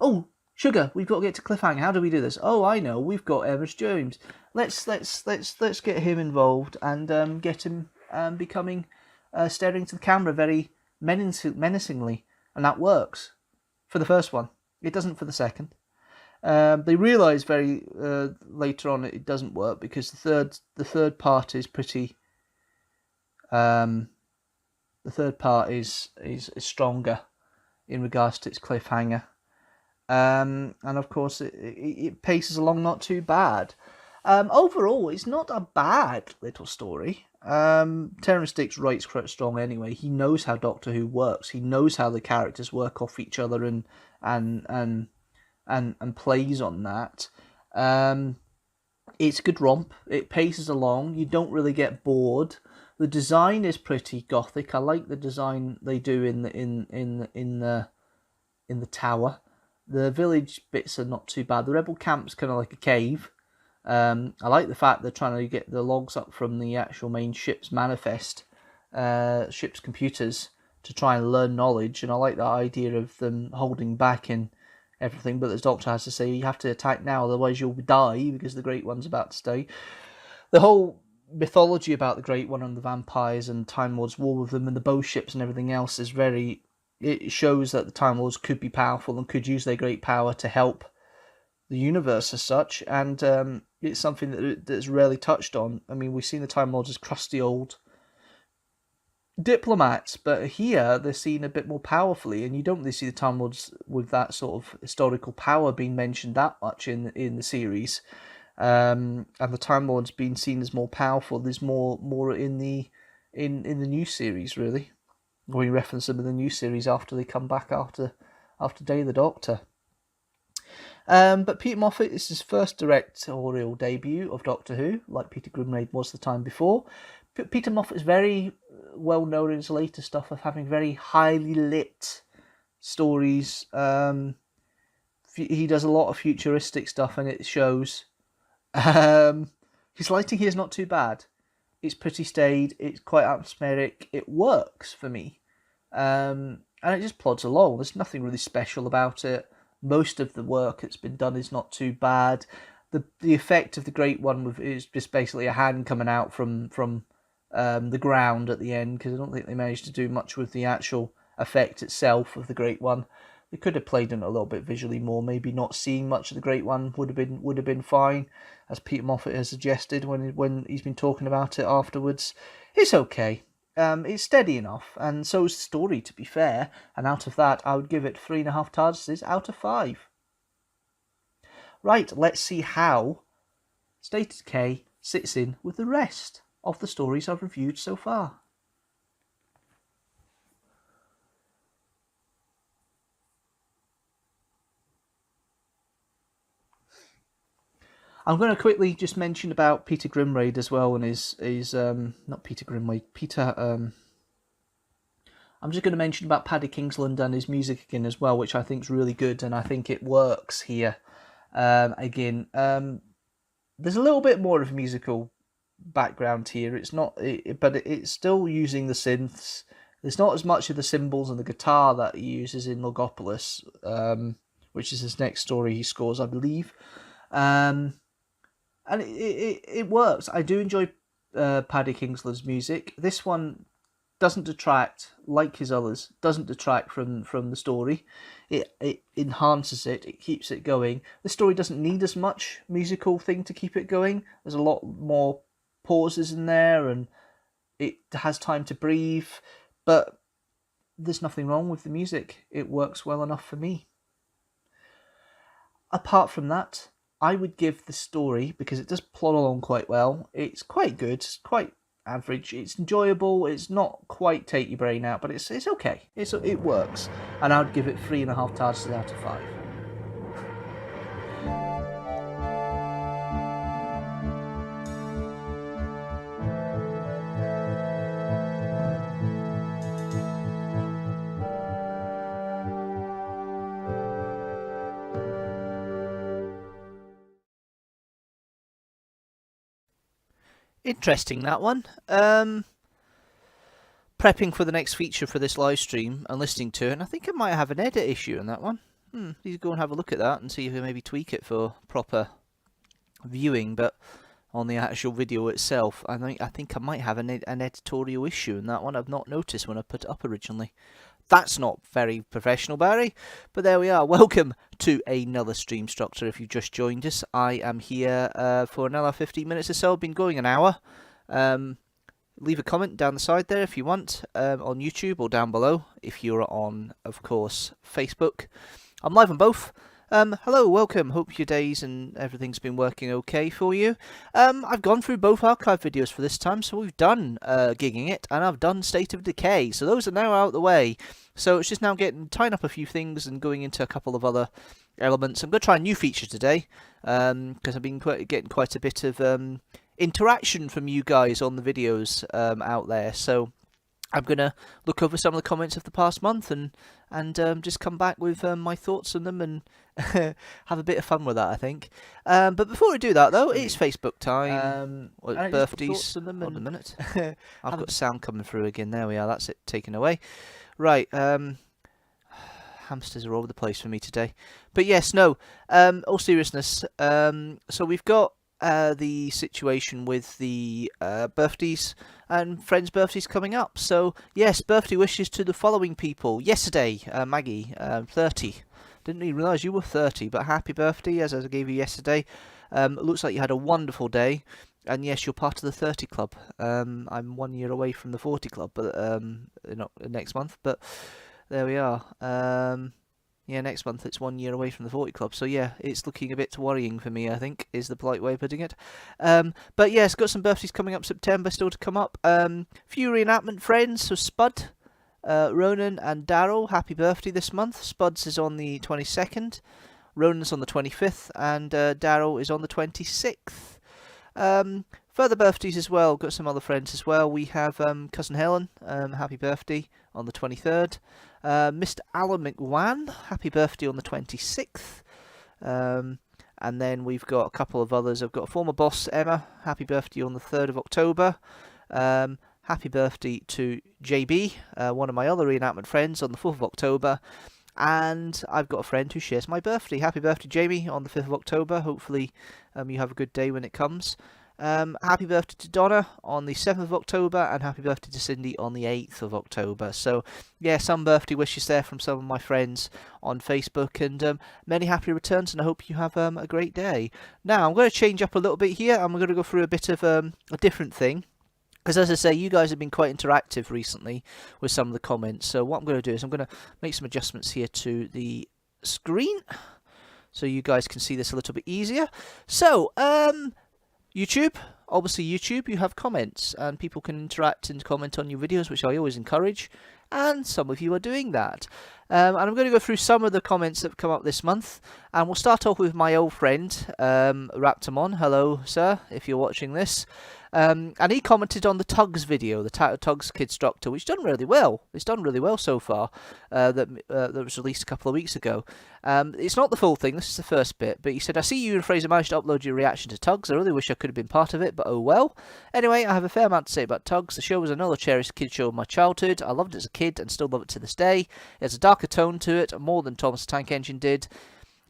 [SPEAKER 1] oh, Sugar, we've got to get to cliffhanger. How do we do this? Oh, I know. We've got Emma's Jones. Let's get him involved and get him becoming staring to the camera very menacingly, and that works for the first one. It doesn't for the second. They realise very later on it doesn't work because the third part is pretty. The third part is stronger in regards to its cliffhanger. And of course it paces along not too bad. Overall, it's not a bad little story. Terrence Dicks writes quite strong anyway. He knows how Doctor Who works. He knows how the characters work off each other and plays on that. It's a good romp. It paces along. You don't really get bored. The design is pretty gothic. I like the design they do in the tower. The village bits are not too bad. The rebel camp's kind of like a cave. I like the fact they're trying to get the logs up from the actual main ship's manifest, ship's computers, to try and learn knowledge. And I like that idea of them holding back and everything. But as Doctor has to say, you have to attack now, otherwise you'll die because the Great One's about to stay. The whole mythology about the Great One and the vampires and Time Lord's war with them and the bow ships and everything else is very... It shows that the Time Lords could be powerful and could use their great power to help the universe as such, and it's something that's rarely touched on. I mean, we've seen the Time Lords as crusty old diplomats, but here they're seen a bit more powerfully, and you don't really see the Time Lords with that sort of historical power being mentioned that much in the series. And the Time Lords being seen as more powerful. There's more in the new series, really. We reference them in the new series after they come back after Day of the Doctor. But Peter Moffat is his first directorial debut of Doctor Who, like Peter Grimraid was the time before. Peter Moffat is very well known in his later stuff of having very highly lit stories. He does a lot of futuristic stuff, and it shows. His lighting here is not too bad. It's pretty staid. It's quite atmospheric. It works for me. And it just plods along. There's nothing really special about it. Most of the work that's been done is not too bad. The effect of the Great One is just basically a hand coming out from the ground at the end, because I don't think they managed to do much with the actual effect itself of the Great One. They could have played in it a little bit visually more. Maybe not seeing much of the Great One would have been fine, as Peter Moffat has suggested when he's been talking about it afterwards. It's okay. It's steady enough, and so is the story, to be fair. And out of that, I would give it 3.5 TARDISes out of 5. Right, let's see how State of Decay sits in with the rest of the stories I've reviewed so far. I'm going to quickly just mention about Peter Grimraid as well, and his not Peter Grimraid, Peter. I'm just going to mention about Paddy Kingsland and his music again as well, which I think is really good, and I think it works here. There's a little bit more of a musical background here. It's not, but it's still using the synths. There's not as much of the cymbals and the guitar that he uses in Logopolis, which is his next story he scores, I believe. And it works. I do enjoy Paddy Kingsland's music. This one doesn't detract, like his others, doesn't detract from the story. It enhances it. It keeps it going. The story doesn't need as much musical thing to keep it going. There's a lot more pauses in there, and it has time to breathe. But there's nothing wrong with the music. It works well enough for me. Apart from that, I would give the story, because it does plod along quite well, it's quite good, it's quite average, it's enjoyable, it's not quite take your brain out, but it's okay, it works, and I would give it 3.5 TARDISes out of 5. Interesting, that one. Prepping for the next feature for this live stream and listening to it, and I think I might have an edit issue in that one. Need to go and have a look at that and see if we maybe tweak it for proper viewing, but on the actual video itself, I think I might have an editorial issue in that one. I've not noticed when I put it up originally. That's not very professional, Barry, but there we are. Welcome to another Streamstructor. If you've just joined us, I am here for another 15 minutes or so. I've been going an hour. Leave a comment down the side there if you want, on YouTube, or down below if you're on, of course, Facebook. I'm live on both. Hello, welcome. Hope your days and everything's been working okay for you. I've gone through both archive videos for this time, so we've done Gigging It, and I've done State of Decay, so those are now out of the way. So it's just now tying up a few things and going into a couple of other elements. I'm going to try a new feature today, because I've been getting quite a bit of interaction from you guys on the videos out there. So I'm going to look over some of the comments of the past month and just come back with my thoughts on them and have a bit of fun with that, I think. But before we do that, though, it's Facebook time. Birthdays on them in a minute. I've got sound coming through again. There we are. That's it taken away. Right. Hamsters are all over the place for me today. But yes, no. All seriousness. So we've got the situation with the birthdays and friends' birthdays coming up. So yes, birthday wishes to the following people. Yesterday, Maggie, 30. Didn't even realise you were 30, but happy birthday, as I gave you yesterday. It looks like you had a wonderful day, and yes, you're part of the 30 club. I'm 1 year away from the 40 club, but not next month. But there we are. Yeah, next month it's 1 year away from the 40 club. So yeah, it's looking a bit worrying for me, I think, is the polite way of putting it. But yes, got some birthdays coming up September still to come up. Few reenactment friends, so Spud, Ronan and Daryl, happy birthday this month. Spud's is on the 22nd, Ronan's on the 25th, and Daryl is on the 26th. Further birthdays as well, got some other friends as well. We have Cousin Helen, happy birthday on the 23rd. Mr. Alan McWan, happy birthday on the 26th. And then we've got a couple of others. I've got former boss Emma, happy birthday on the 3rd of October. Happy birthday to JB, one of my other reenactment friends, on the 4th of October. And I've got a friend who shares my birthday. Happy birthday, Jamie, on the 5th of October. Hopefully you have a good day when it comes. Happy birthday to Donna on the 7th of October, and happy birthday to Cindy on the 8th of October. So, yeah, some birthday wishes there from some of my friends on Facebook, and many happy returns, and I hope you have a great day. Now, I'm going to change up a little bit here, and we're going to go through a bit of a different thing. Because, as I say, you guys have been quite interactive recently with some of the comments. So what I'm going to do is I'm going to make some adjustments here to the screen so you guys can see this a little bit easier. So, YouTube, obviously YouTube, you have comments and people can interact and comment on your videos, which I always encourage, and some of you are doing that. And I'm going to go through some of the comments that have come up this month, and we'll start off with my old friend, Raptamon. Hello, sir, if you're watching this. And he commented on the Tugs video, the Tugs Kidstructor, which done really well. It's done really well so far. That was released a couple of weeks ago. It's not the full thing. This is the first bit. But he said, "I see you and Fraser managed to upload your reaction to Tugs. I really wish I could have been part of it, but oh well. Anyway, I have a fair amount to say about Tugs. The show was another cherished kid show of my childhood. I loved it as a kid and still love it to this day. It has a darker tone to it, more than Thomas the Tank Engine did.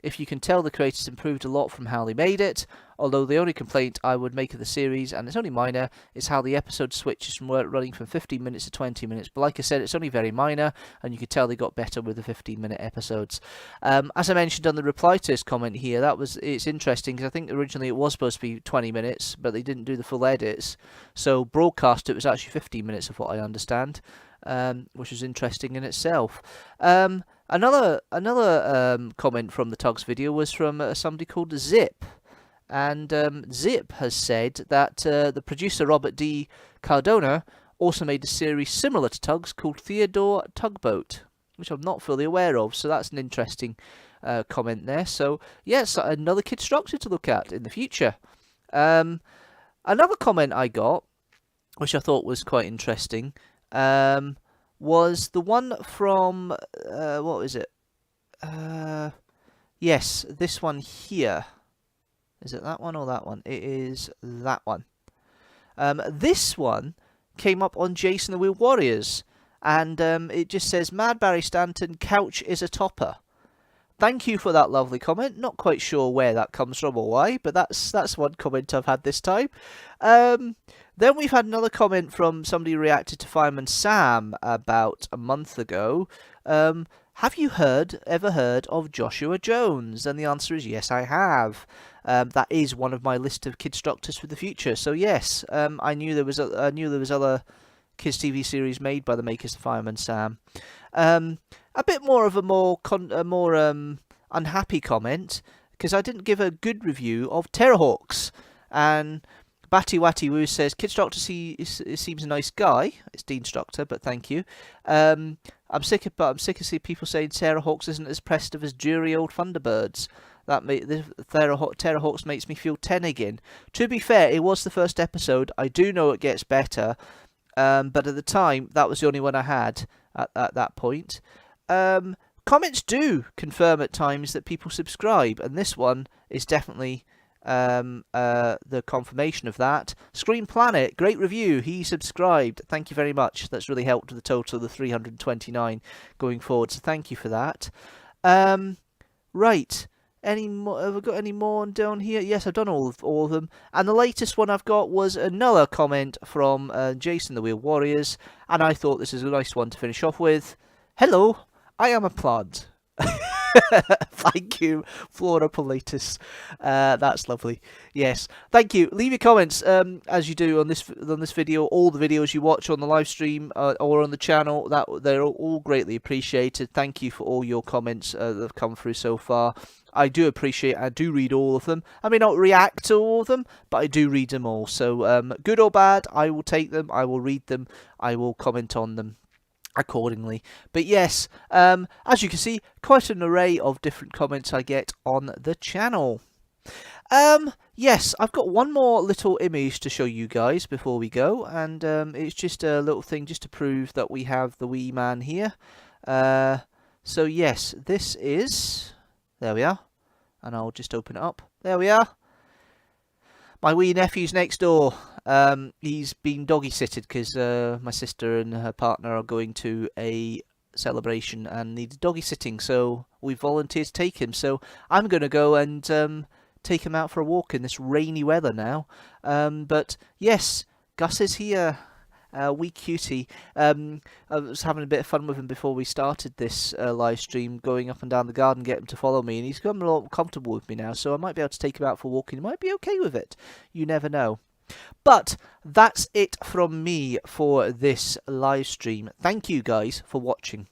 [SPEAKER 1] If you can tell, the creators improved a lot from how they made it, although the only complaint I would make of the series, and it's only minor, is how the episode switches from running from 15 minutes to 20 minutes. But like I said, it's only very minor, and you could tell they got better with the 15-minute episodes." As I mentioned on the reply to his comment here, it's interesting, because I think originally it was supposed to be 20 minutes, but they didn't do the full edits. So broadcast, it was actually 15 minutes of what I understand, which was interesting in itself. Another comment from the Tugs video was from somebody called Zip. And Zip has said that the producer Robert D. Cardona also made a series similar to Tugs called Theodore Tugboat, which I'm not fully aware of, so that's an interesting comment there. So, yes, another Kidstructor to look at in the future. Another comment I got, which I thought was quite interesting, was the one from, what was it? Yes, this one here. Is it that one or that one? It is that one. This one came up on Jason the Wheel Warriors, and it just says, Mad Barry Stanton, couch is a topper. Thank you for that lovely comment. Not quite sure where that comes from or why, but that's one comment I've had this time. Then we've had another comment from somebody who reacted to Fireman Sam about a month ago. Have you ever heard of Joshua Jones? And the answer is yes, I have. That is one of my list of Kidstructors for the future. So yes, I knew there was other kids TV series made by the makers of Fireman Sam. A bit more of a more unhappy comment, because I didn't give a good review of Terrorhawks. And Batty Watty Woo says, Kidstructor seems a nice guy. It's Deanstructor, but thank you. I'm sick of seeing people saying Terrorhawks isn't as impressive as dreary old Thunderbirds. Terrorhawks makes me feel 10 again. To be fair, it was the first episode. I do know it gets better, but at the time, that was the only one I had at that point. Comments do confirm at times that people subscribe, and this one is definitely the confirmation of that. Screen Planet, great review. He subscribed. Thank you very much. That's really helped with the total of the 329 going forward. So thank you for that. Right. Any more? Have I got any more down here? Yes, I've done all of them. And the latest one I've got was another comment from Jason the Wheel Warriors, and I thought this is a nice one to finish off with. Hello, I am a plant. Thank you, Flora Politis. That's lovely. Yes, thank you. Leave your comments as you do on this video. All the videos you watch on the live stream or on the channel, that they're all greatly appreciated. Thank you for all your comments that have come through so far. I do appreciate. I do read all of them. I may not react to all of them, but I do read them all. So good or bad, I will take them. I will read them. I will comment on them accordingly. But yes, as you can see, quite an array of different comments I get on the channel. Yes, I've got one more little image to show you guys before we go, and it's just a little thing just to prove that we have the wee man here. So yes, this is, there we are, and I'll just open it up. There we are. My wee nephew's next door. He's been doggy sitted because my sister and her partner are going to a celebration and need doggy sitting, so we volunteered to take him. So I'm going to go and take him out for a walk in this rainy weather now. But yes, Gus is here. Wee cutie. I was having a bit of fun with him before we started this live stream, going up and down the garden, get him to follow me, and he's gotten a lot more comfortable with me now, so I might be able to take him out for walking. He might be okay with it. You never know. But that's it from me for this live stream. Thank you guys for watching.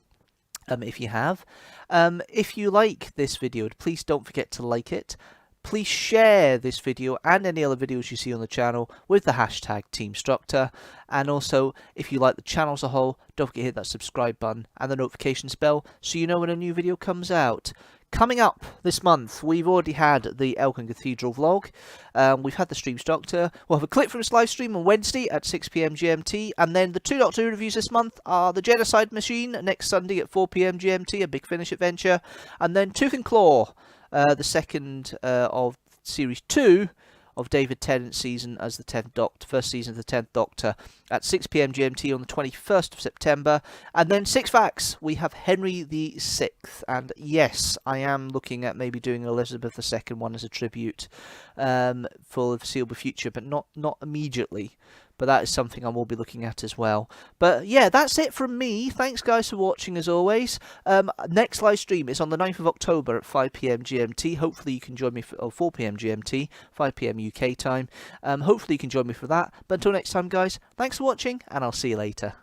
[SPEAKER 1] If you have, if you like this video, please don't forget to like it. Please share this video and any other videos you see on the channel with the hashtag Teamstructor. And also, if you like the channel as a whole, don't forget to hit that subscribe button and the notifications bell so you know when a new video comes out. Coming up this month, we've already had the Elkin Cathedral vlog. We've had the Streamstructor. We'll have a clip from this live stream on Wednesday at 6 PM GMT. And then the two Doctor Who reviews this month are the Genocide Machine next Sunday at 4 PM GMT, a big finish adventure. And then Tooth and Claw, the second of Series 2 of David Tennant's season as the 10th Doctor, first season of the 10th Doctor, at 6 PM GMT on the 21st of September. And then Six Facts, we have Henry VI. And yes, I am looking at maybe doing Elizabeth II one as a tribute for the foreseeable future, but not immediately. But that is something I will be looking at as well. But yeah, that's it from me. Thanks guys for watching as always. Next live stream is on the 9th of October at 5 PM GMT. Hopefully you can join me for 4 PM GMT, 5 PM UK time. Hopefully you can join me for that. But until next time guys, thanks for watching and I'll see you later.